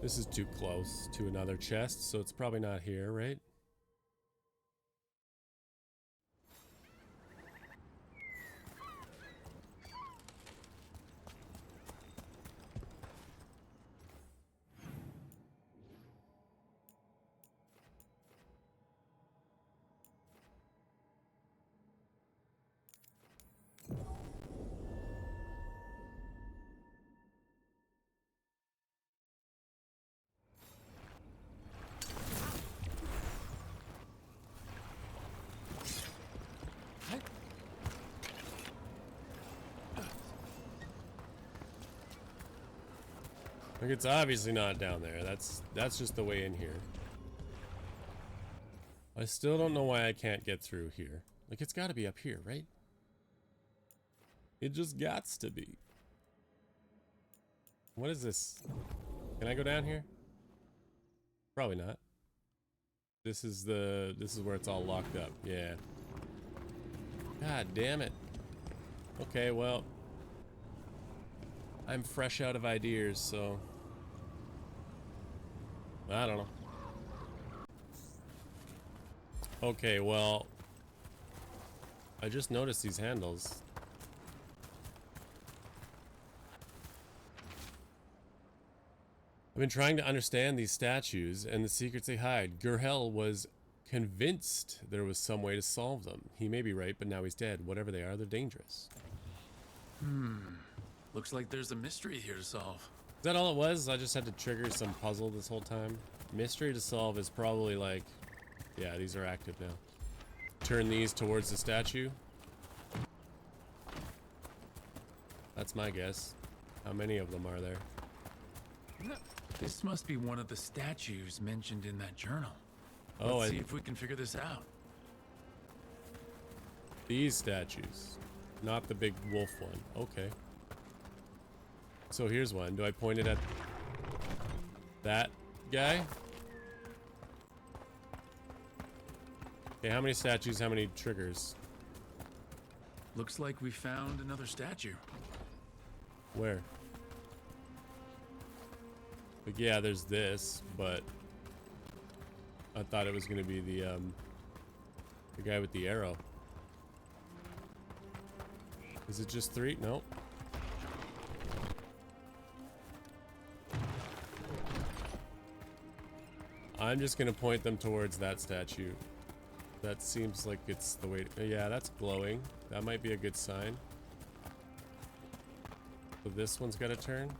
This is too close to another chest, so it's probably not here, right? Like, it's obviously not down there. That's just the way in here. I still don't know why I can't get through here. Like, it's got to be up here, right? It just gots to be. What is this? Can I go down here? Probably not. This is where it's all locked up. Yeah. God damn it. Okay, well, I'm fresh out of ideas, so I don't know. Okay, well, I just noticed these handles. I've been trying to understand these statues and the secrets they hide. Gurhel was convinced there was some way to solve them. He may be right, but now he's dead. Whatever they are, they're dangerous. Looks like there's a mystery here to solve. Is that all it was? I just had to trigger some puzzle this whole time. Mystery to solve is probably like, yeah, these are active now. Turn these towards the statue. That's my guess. How many of them are there? This must be one of the statues mentioned in that journal. Oh, Let's see if we can figure this out. These statues, not the big wolf one. Okay. So here's one. Do I point it at that guy? Okay, how many statues, how many triggers? Looks like we found another statue. Where? Like, yeah, there's this, but I thought it was gonna be the guy with the arrow. Is it just 3? Nope. I'm just gonna point them towards that statue. That seems like it's the way to, yeah, that's glowing. That might be a good sign. So this one's got to turn.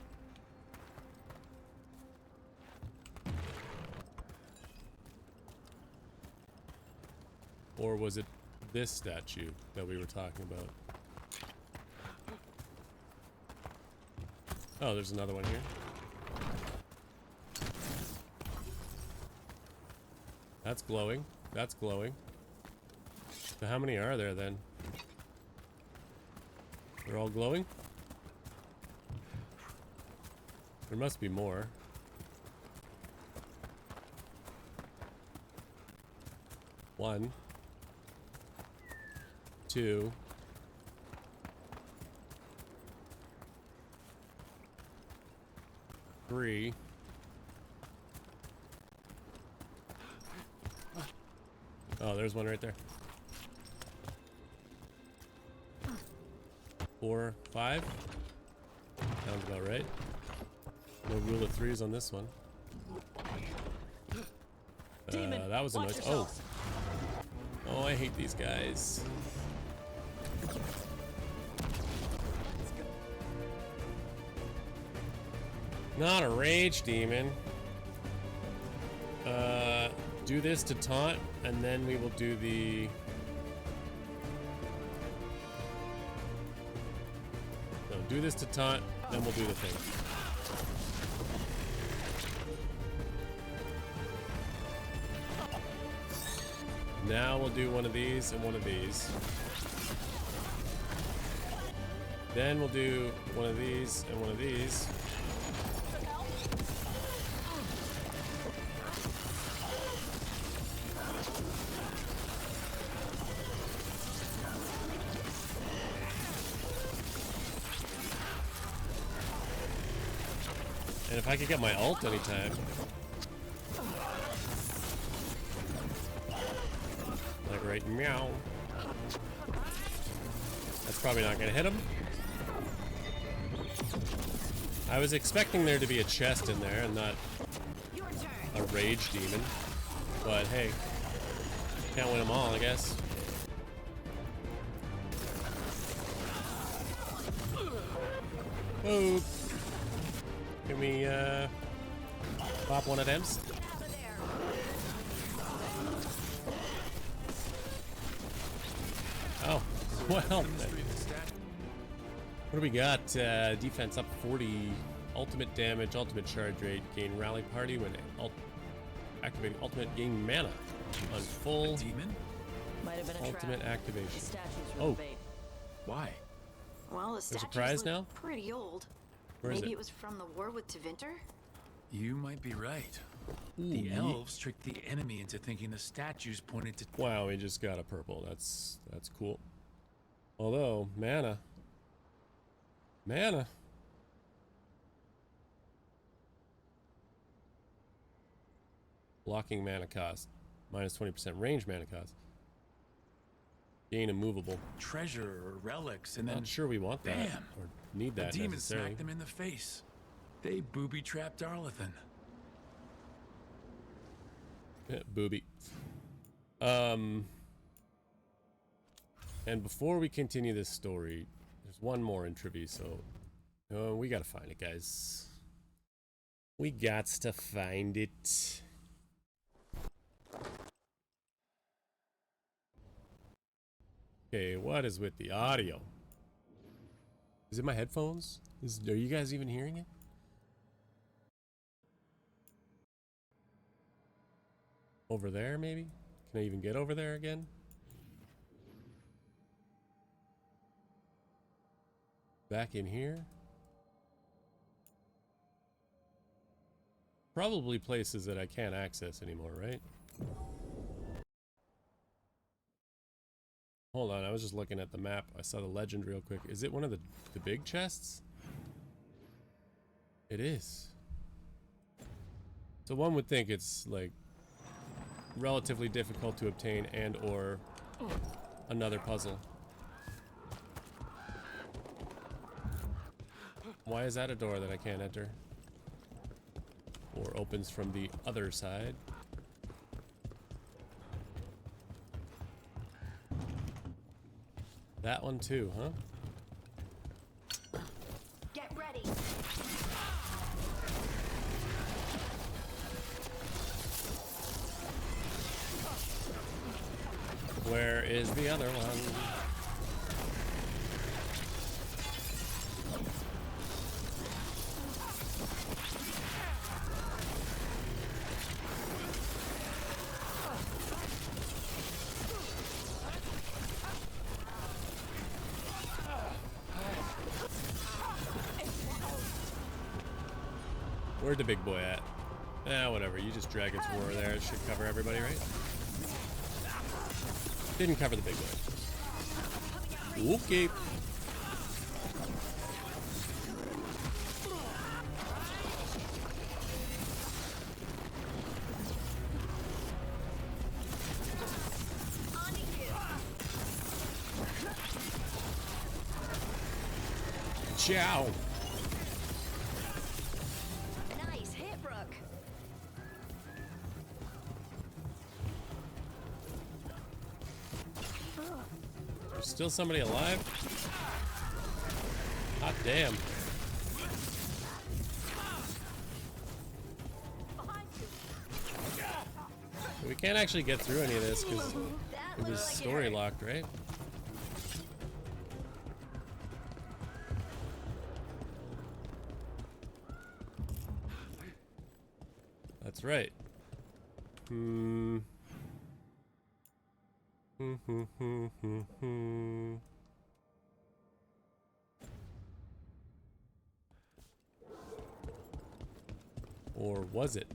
Or was it this statue that we were talking about? Oh, there's another one here. That's glowing. That's glowing. So how many are there then? They're all glowing? There must be more. One. 2. 3. Oh, there's one right there. 4, 5. Sounds about right. No rule of 3s on this one. That was a noise. Oh. Oh, I hate these guys. Not a rage demon. Do this to taunt, and then we will do the... No, do this to taunt, then we'll do the thing. Now we'll do one of these and one of these. Then we'll do one of these and one of these. And if I could get my ult anytime. Like right meow. That's probably not gonna hit him. I was expecting there to be a chest in there and not a rage demon. But hey, can't win them all, I guess. Boop. Can we pop one of them? Oh, well then. What do we got? Defense up 40, ultimate damage, ultimate charge rate, gain rally party when activating ultimate, gain mana on full demon? Might have been a ultimate trap. activation. The statues were Oh, the bait. Why? Well, the There's a statues prize look now? pretty old. Where is Maybe it? it was from the war with Tevinter? You might be right. The elves tricked the enemy into thinking the statues pointed to... Wow, we just got a purple. That's cool. Although, mana. Blocking mana cost. Minus 20% range mana cost. Gain immovable. treasure or relics, and then... Not sure we want that. Bam! Or need that The demon necessarily. smacked them in the face. They booby-trapped Darlathan. Yeah, booby. And before we continue this story, there's one more in trivia, so we gotta find it, guys. We gots to find it. Okay, what is with the audio? Is it my headphones? Are you guys even hearing it? Over there, maybe? Can I even get over there again? Back in here? Probably places that I can't access anymore, right? Hold on, I was just looking at the map. I saw the legend real quick. Is it one of the big chests? It is. So one would think it's like relatively difficult to obtain and or another puzzle. Why is that a door that I can't enter? Or opens from the other side? That one too, huh? Get ready. Where is the other one? Where'd the big boy at? Whatever. You just Dragon's War there. It should cover everybody, right? Didn't cover the big boy. Okay. Ciao. Nice hit, Brooke. There's still somebody alive? Hot damn. We can't actually get through any of this because it was story locked, right? That's right. Or was it?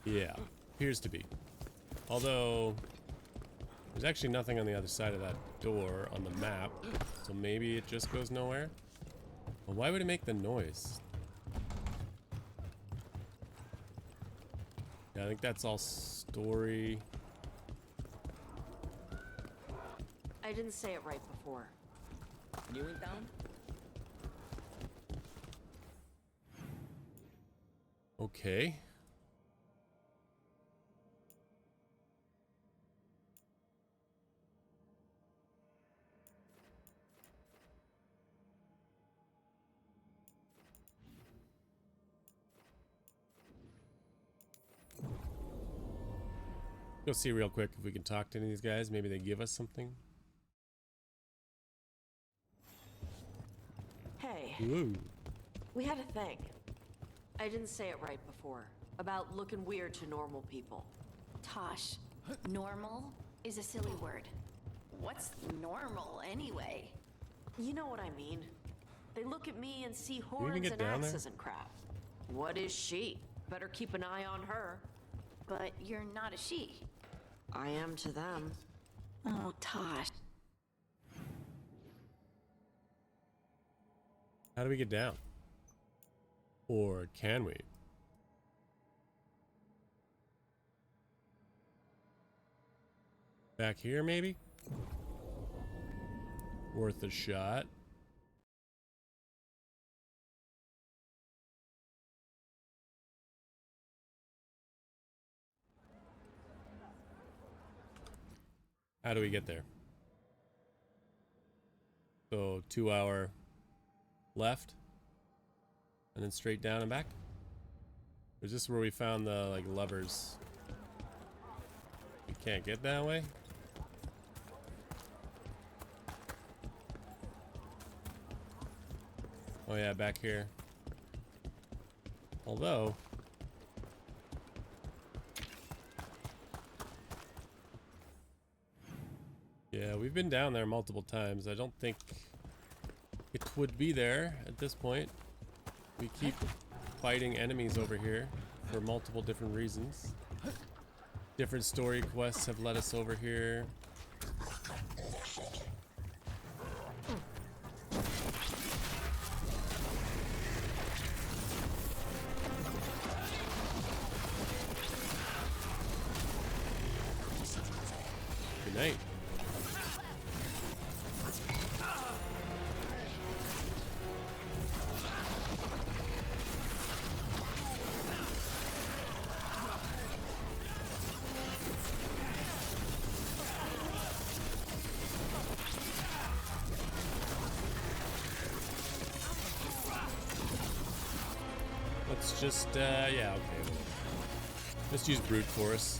Yeah, appears to be. Although, there's actually nothing on the other side of that door on the map, so maybe it just goes nowhere. Well, why would it make the noise? Yeah, I think that's all story. I didn't say it right before. New in town? Okay. Go see real quick if we can talk to any of these guys. Maybe they give us something. Hey. Whoa. We had a thing. I didn't say it right before. About looking weird to normal people. Tosh, normal is a silly word. What's normal anyway? You know what I mean. They look at me and see even horns get and down there? axes and crap. What is she? Better keep an eye on her. But you're not a she. I am to them. Oh, Tosh. How do we get down? Or can we? Back here, maybe? Worth a shot. How do we get there? So 2 hour left and then straight down and back? Or is this where we found the like levers? We can't get that way? Oh yeah, back here. Although yeah, we've been down there multiple times. I don't think it would be there at this point. We keep fighting enemies over here for multiple different reasons. Different story quests have led us over here. Good night. Let's just, yeah, okay. Just use brute force.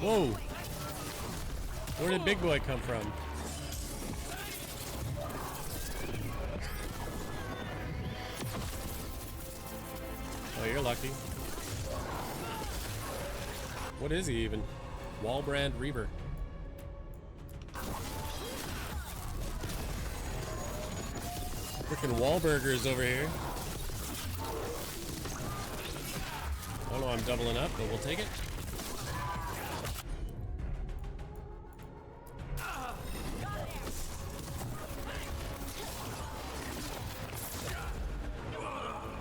Whoa! Where did Big Boy come from? Oh, you're lucky. What is he even? Wallbrand Reaver. Freaking Wahlburgers over here. Oh no, I'm doubling up, but we'll take it.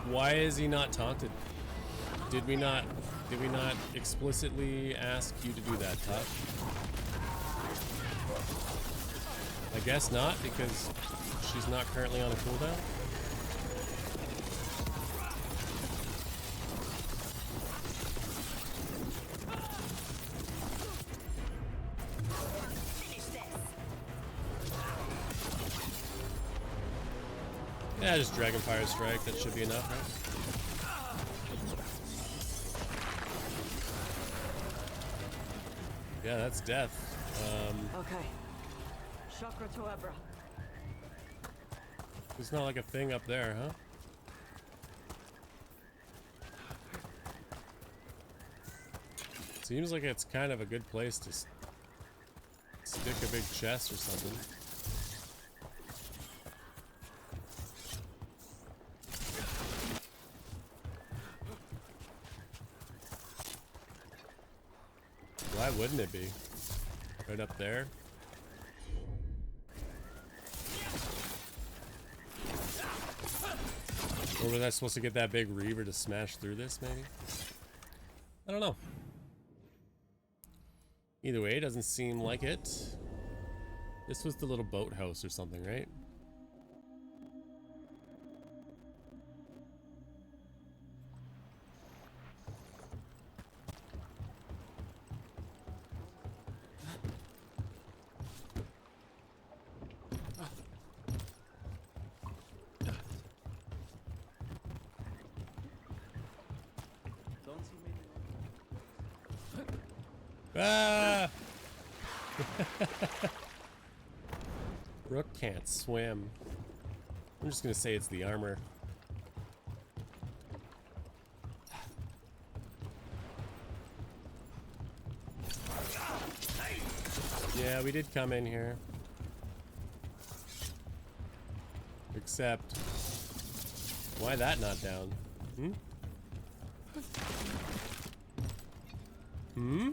Why is he not taunted? Did we not explicitly ask you to do that, Tut? I guess not, because she's not currently on a cooldown. Yeah, just Dragonfire Strike, that should be enough, right? Yeah, that's death. Okay. Chakra to Ebra. There's not like a thing up there, huh? Seems like it's kind of a good place to stick a big chest or something. Why wouldn't it be? Right up there? Or was I supposed to get that big Reaver to smash through this, maybe? I don't know. Either way, it doesn't seem like it. This was the little boathouse or something, right? Ah! Rook can't swim. I'm just gonna say it's the armor. Yeah, we did come in here. Except, why that not down? Hmm? Hmm?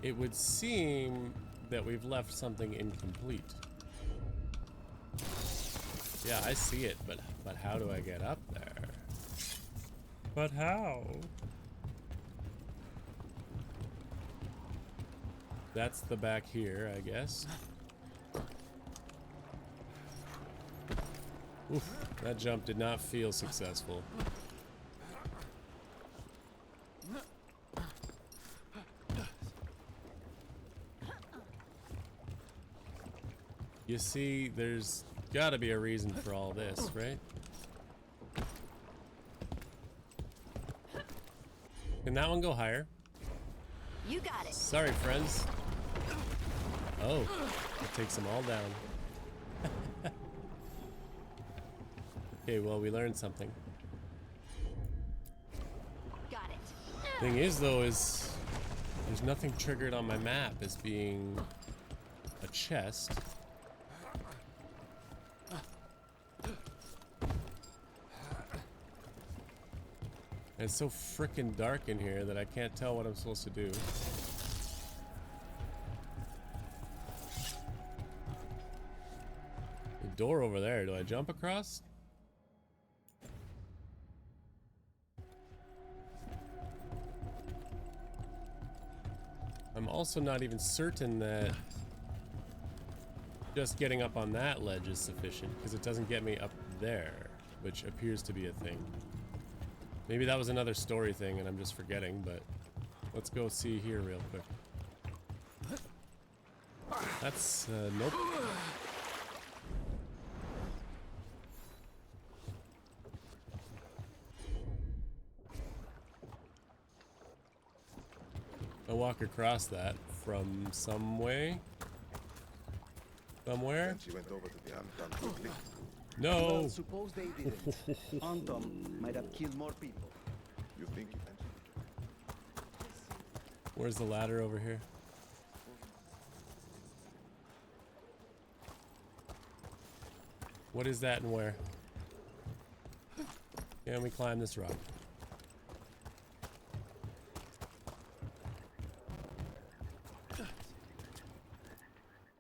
it would seem that we've left something incomplete. Yeah, I see it, but how do I get up there? But how? That's the back here, I guess. Oof, that jump did not feel successful. You see, there's gotta be a reason for all this, right? Can that one go higher? You got it. Sorry, friends. Oh, it takes them all down. Okay, well, we learned something. Got it. Thing is, though, is there's nothing triggered on my map as being a chest. And it's so freaking dark in here that I can't tell what I'm supposed to do. The door over there, do I jump across? I'm also not even certain that just getting up on that ledge is sufficient, because it doesn't get me up there, which appears to be a thing. Maybe that was another story thing and I'm just forgetting, but let's go see here real quick. That's, nope. I'll walk across that from some way. Somewhere? She went over to the Anton quickly. No! Well, suppose they didn't. Anton might have killed more people. You think eventually? Where's the ladder over here? What is that and where? Can we climb this rock?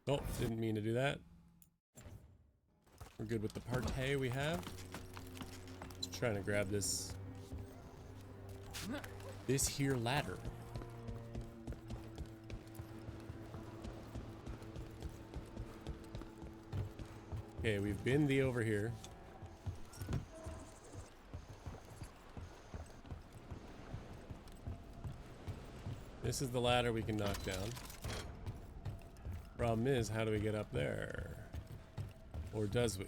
Oh, didn't mean to do that. We're good with the parquet we have. Just trying to grab this here ladder. Okay, we've been over here. This is the ladder we can knock down. Problem is, how do we get up there? Or does we?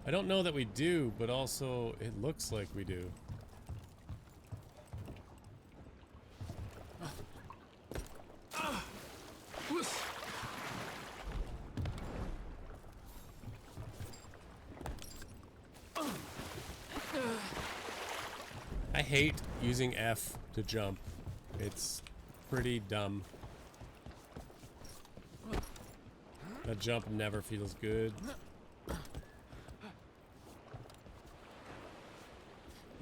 I don't know that we do, but also it looks like we do. I hate using F to jump. It's pretty dumb. That jump never feels good.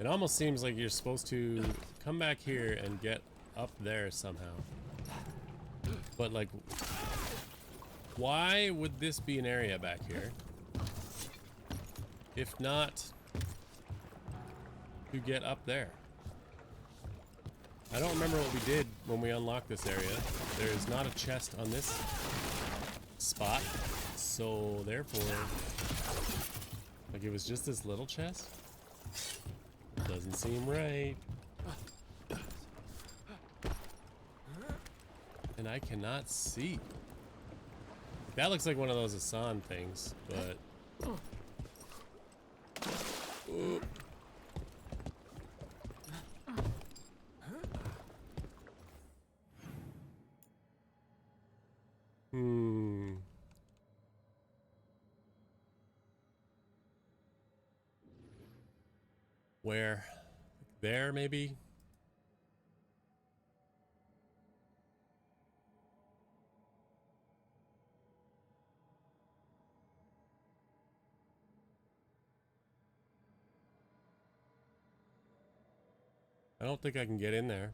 It almost seems like you're supposed to come back here and get up there somehow. But like, why would this be an area back here? If not to get up there. I don't remember what we did when we unlocked this area. There is not a chest on this spot, so therefore, like, it was just this little chest. Doesn't seem right. And I cannot see. That looks like one of those Asan things, but ooh. Where? There, maybe? I don't think I can get in there.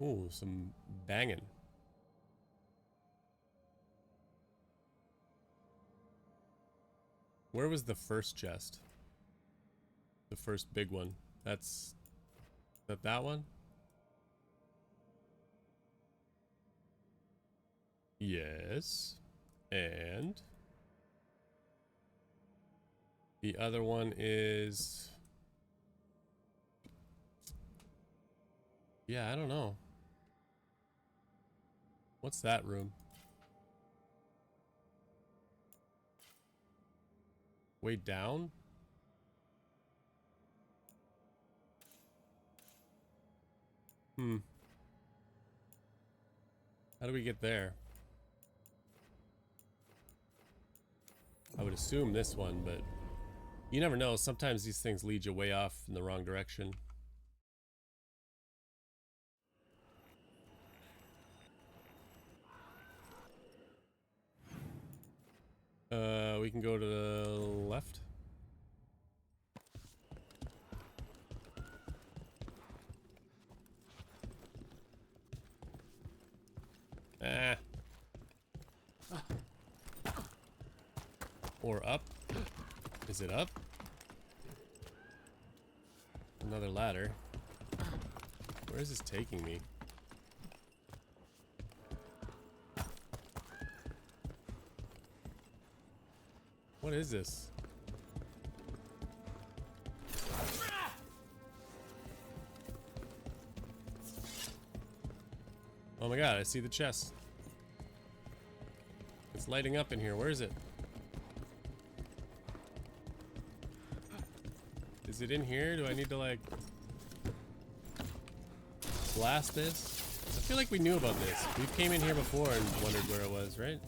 Ooh, some banging. Where was the first chest? The first big one. Is that one? Yes. And the other one is... Yeah, I don't know. What's that room? Way down? How do we get there? I would assume this one, but you never know. Sometimes these things lead you way off in the wrong direction. We can go to the left. Ah. Or up. Is it up? Another ladder. Where is this taking me? What is this? Oh my god, I see the chest. It's lighting up in here. Where is it? Is it in here? Do I need to like blast this? I feel like we knew about this. We came in here before and wondered where it was, right?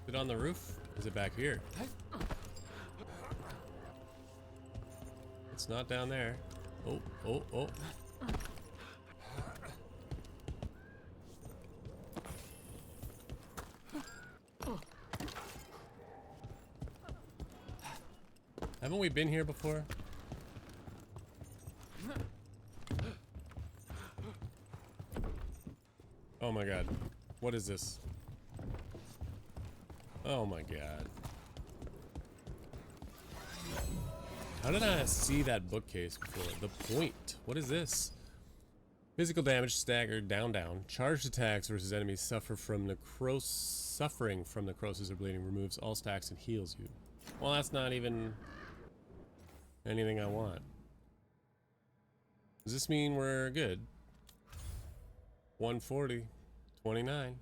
Is it on the roof? Is it back here? It's not down there. Oh, oh, oh. Haven't we been here before? Oh my god. What is this? Oh my god. How did I see that bookcase before? The point. What is this? Physical damage, staggered, down, down. Charged attacks versus enemies suffering from necrosis or bleeding. Removes all stacks and heals you. Well, that's not even anything I want. Does this mean we're good? 140. 29.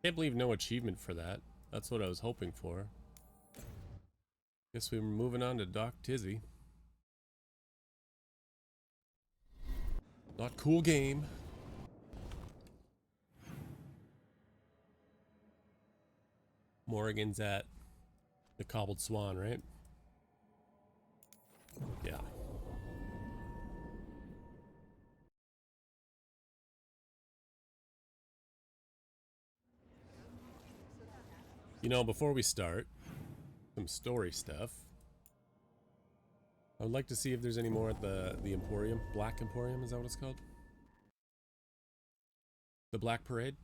Can't believe no achievement for that. That's what I was hoping for. Guess we're moving on to Doc Tizzy. Not cool game. Morrigan's at the Cobbled Swan, right? Yeah. You know, before we start, some story stuff. I would like to see if there's any more at the Emporium. Black Emporium, is that what it's called? The Black Parade?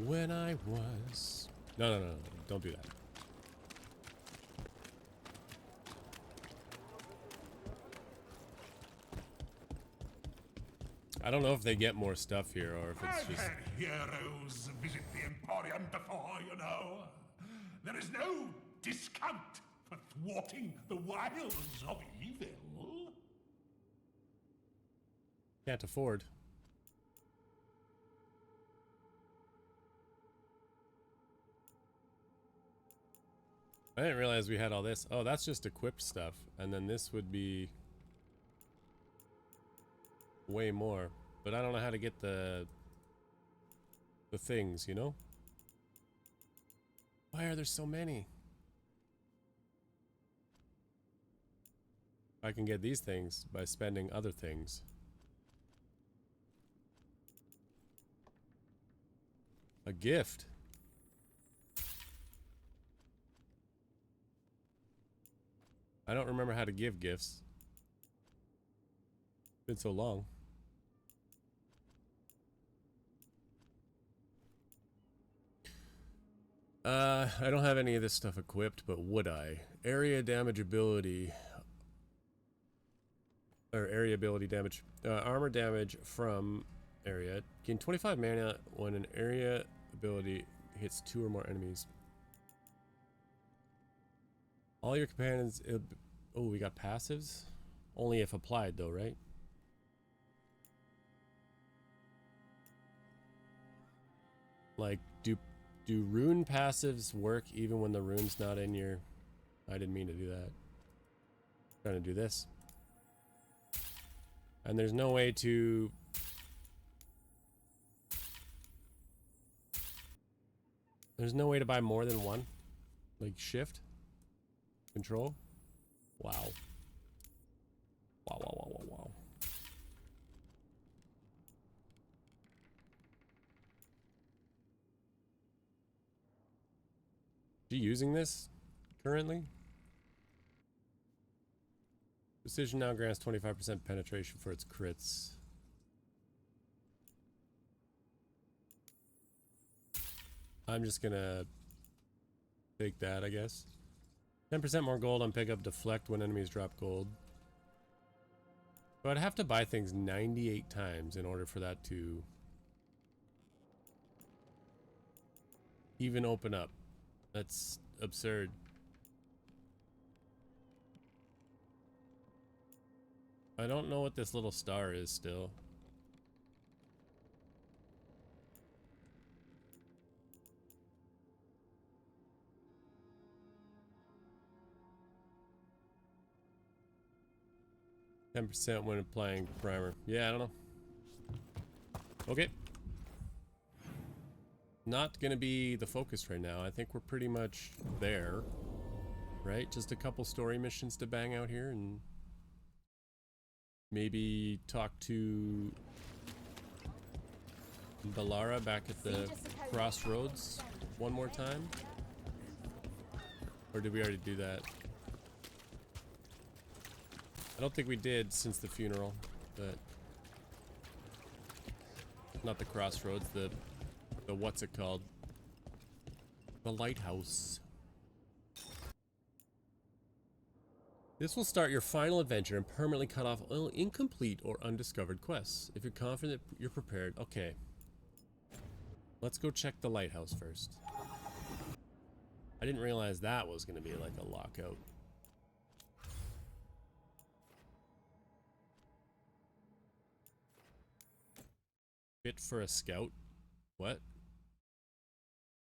When I was... No, don't do that. I don't know if they get more stuff here or if it's just... Heroes visit the Emporium before, you know. There is no discount for thwarting the wiles of evil. Can't afford. I didn't realize we had all this. Oh, that's just equipped stuff. And then this would be way more. But I don't know how to get the things, you know? Why are there so many? I can get these things by spending other things. A gift. I don't remember how to give gifts. It's been so long. I don't have any of this stuff equipped, but would I? Area damage ability. Or area ability damage. Armor damage from area. Gain 25 mana when an area ability hits 2 or more enemies. All your companions... Oh, we got passives? Only if applied though, right? Like, do rune passives work even when the rune's not in your... I didn't mean to do that. I'm trying to do this. And there's no way to... There's no way to buy more than one? Like shift? Control? Wow. Wow, wow, wow, wow, wow. Is she using this currently? Precision now grants 25% penetration for its crits. I'm just gonna take that, I guess. 10% more gold on pickup, deflect when enemies drop gold. So I'd have to buy things 98 times in order for that to even open up. That's absurd. I don't know what this little star is still. %, when applying primer. Yeah, I don't know. Okay. Not gonna be the focus right now. I think we're pretty much there. Right? Just a couple story missions to bang out here and maybe talk to Balara back at the crossroads one more time. Or did we already do that? I don't think we did since the funeral, but not the crossroads, the what's it called? The lighthouse. This will start your final adventure and permanently cut off all incomplete or undiscovered quests. If you're confident you're prepared, okay. Let's go check the lighthouse first. I didn't realize that was going to be like a lockout. Fit for a scout? What?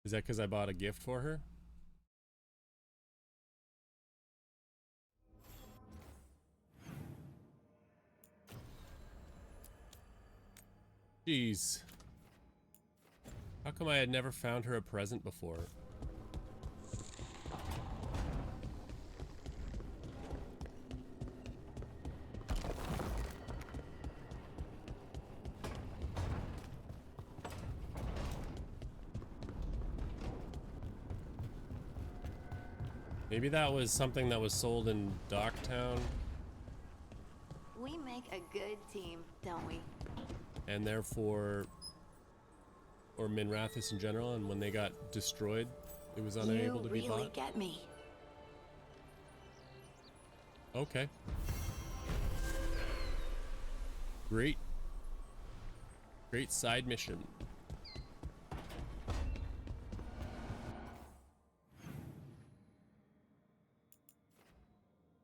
Is that because I bought a gift for her? Jeez. How come I had never found her a present before? Maybe that was something that was sold in Docktown. We make a good team, don't we? And therefore, or Minrathous in general, and when they got destroyed, it was unable to be bought. You really get me. Okay. Great. Great side mission.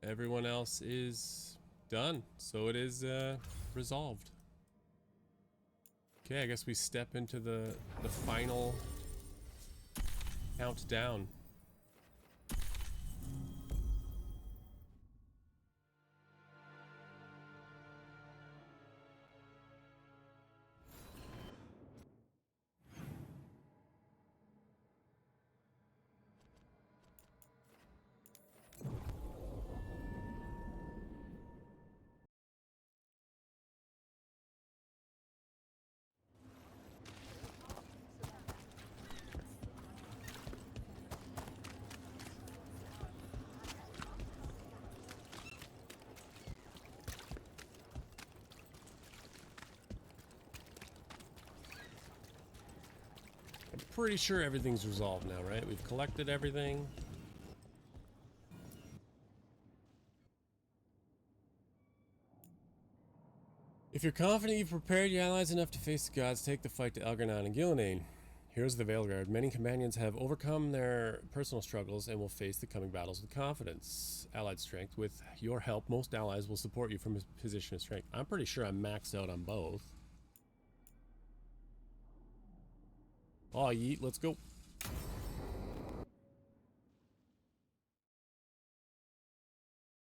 Everyone else is done, so it is resolved. Okay, I guess we step into the final countdown. pretty sure everything's resolved now, right? We've collected everything. If you're confident you've prepared your allies enough to face the gods, take the fight to Elgar'nan and Gillinan. Heroes of the Veilguard. Many companions have overcome their personal struggles and will face the coming battles with confidence. Allied strength. With your help, most allies will support you from a position of strength. I'm pretty sure I'm maxed out on both. Oh, yeet, let's go.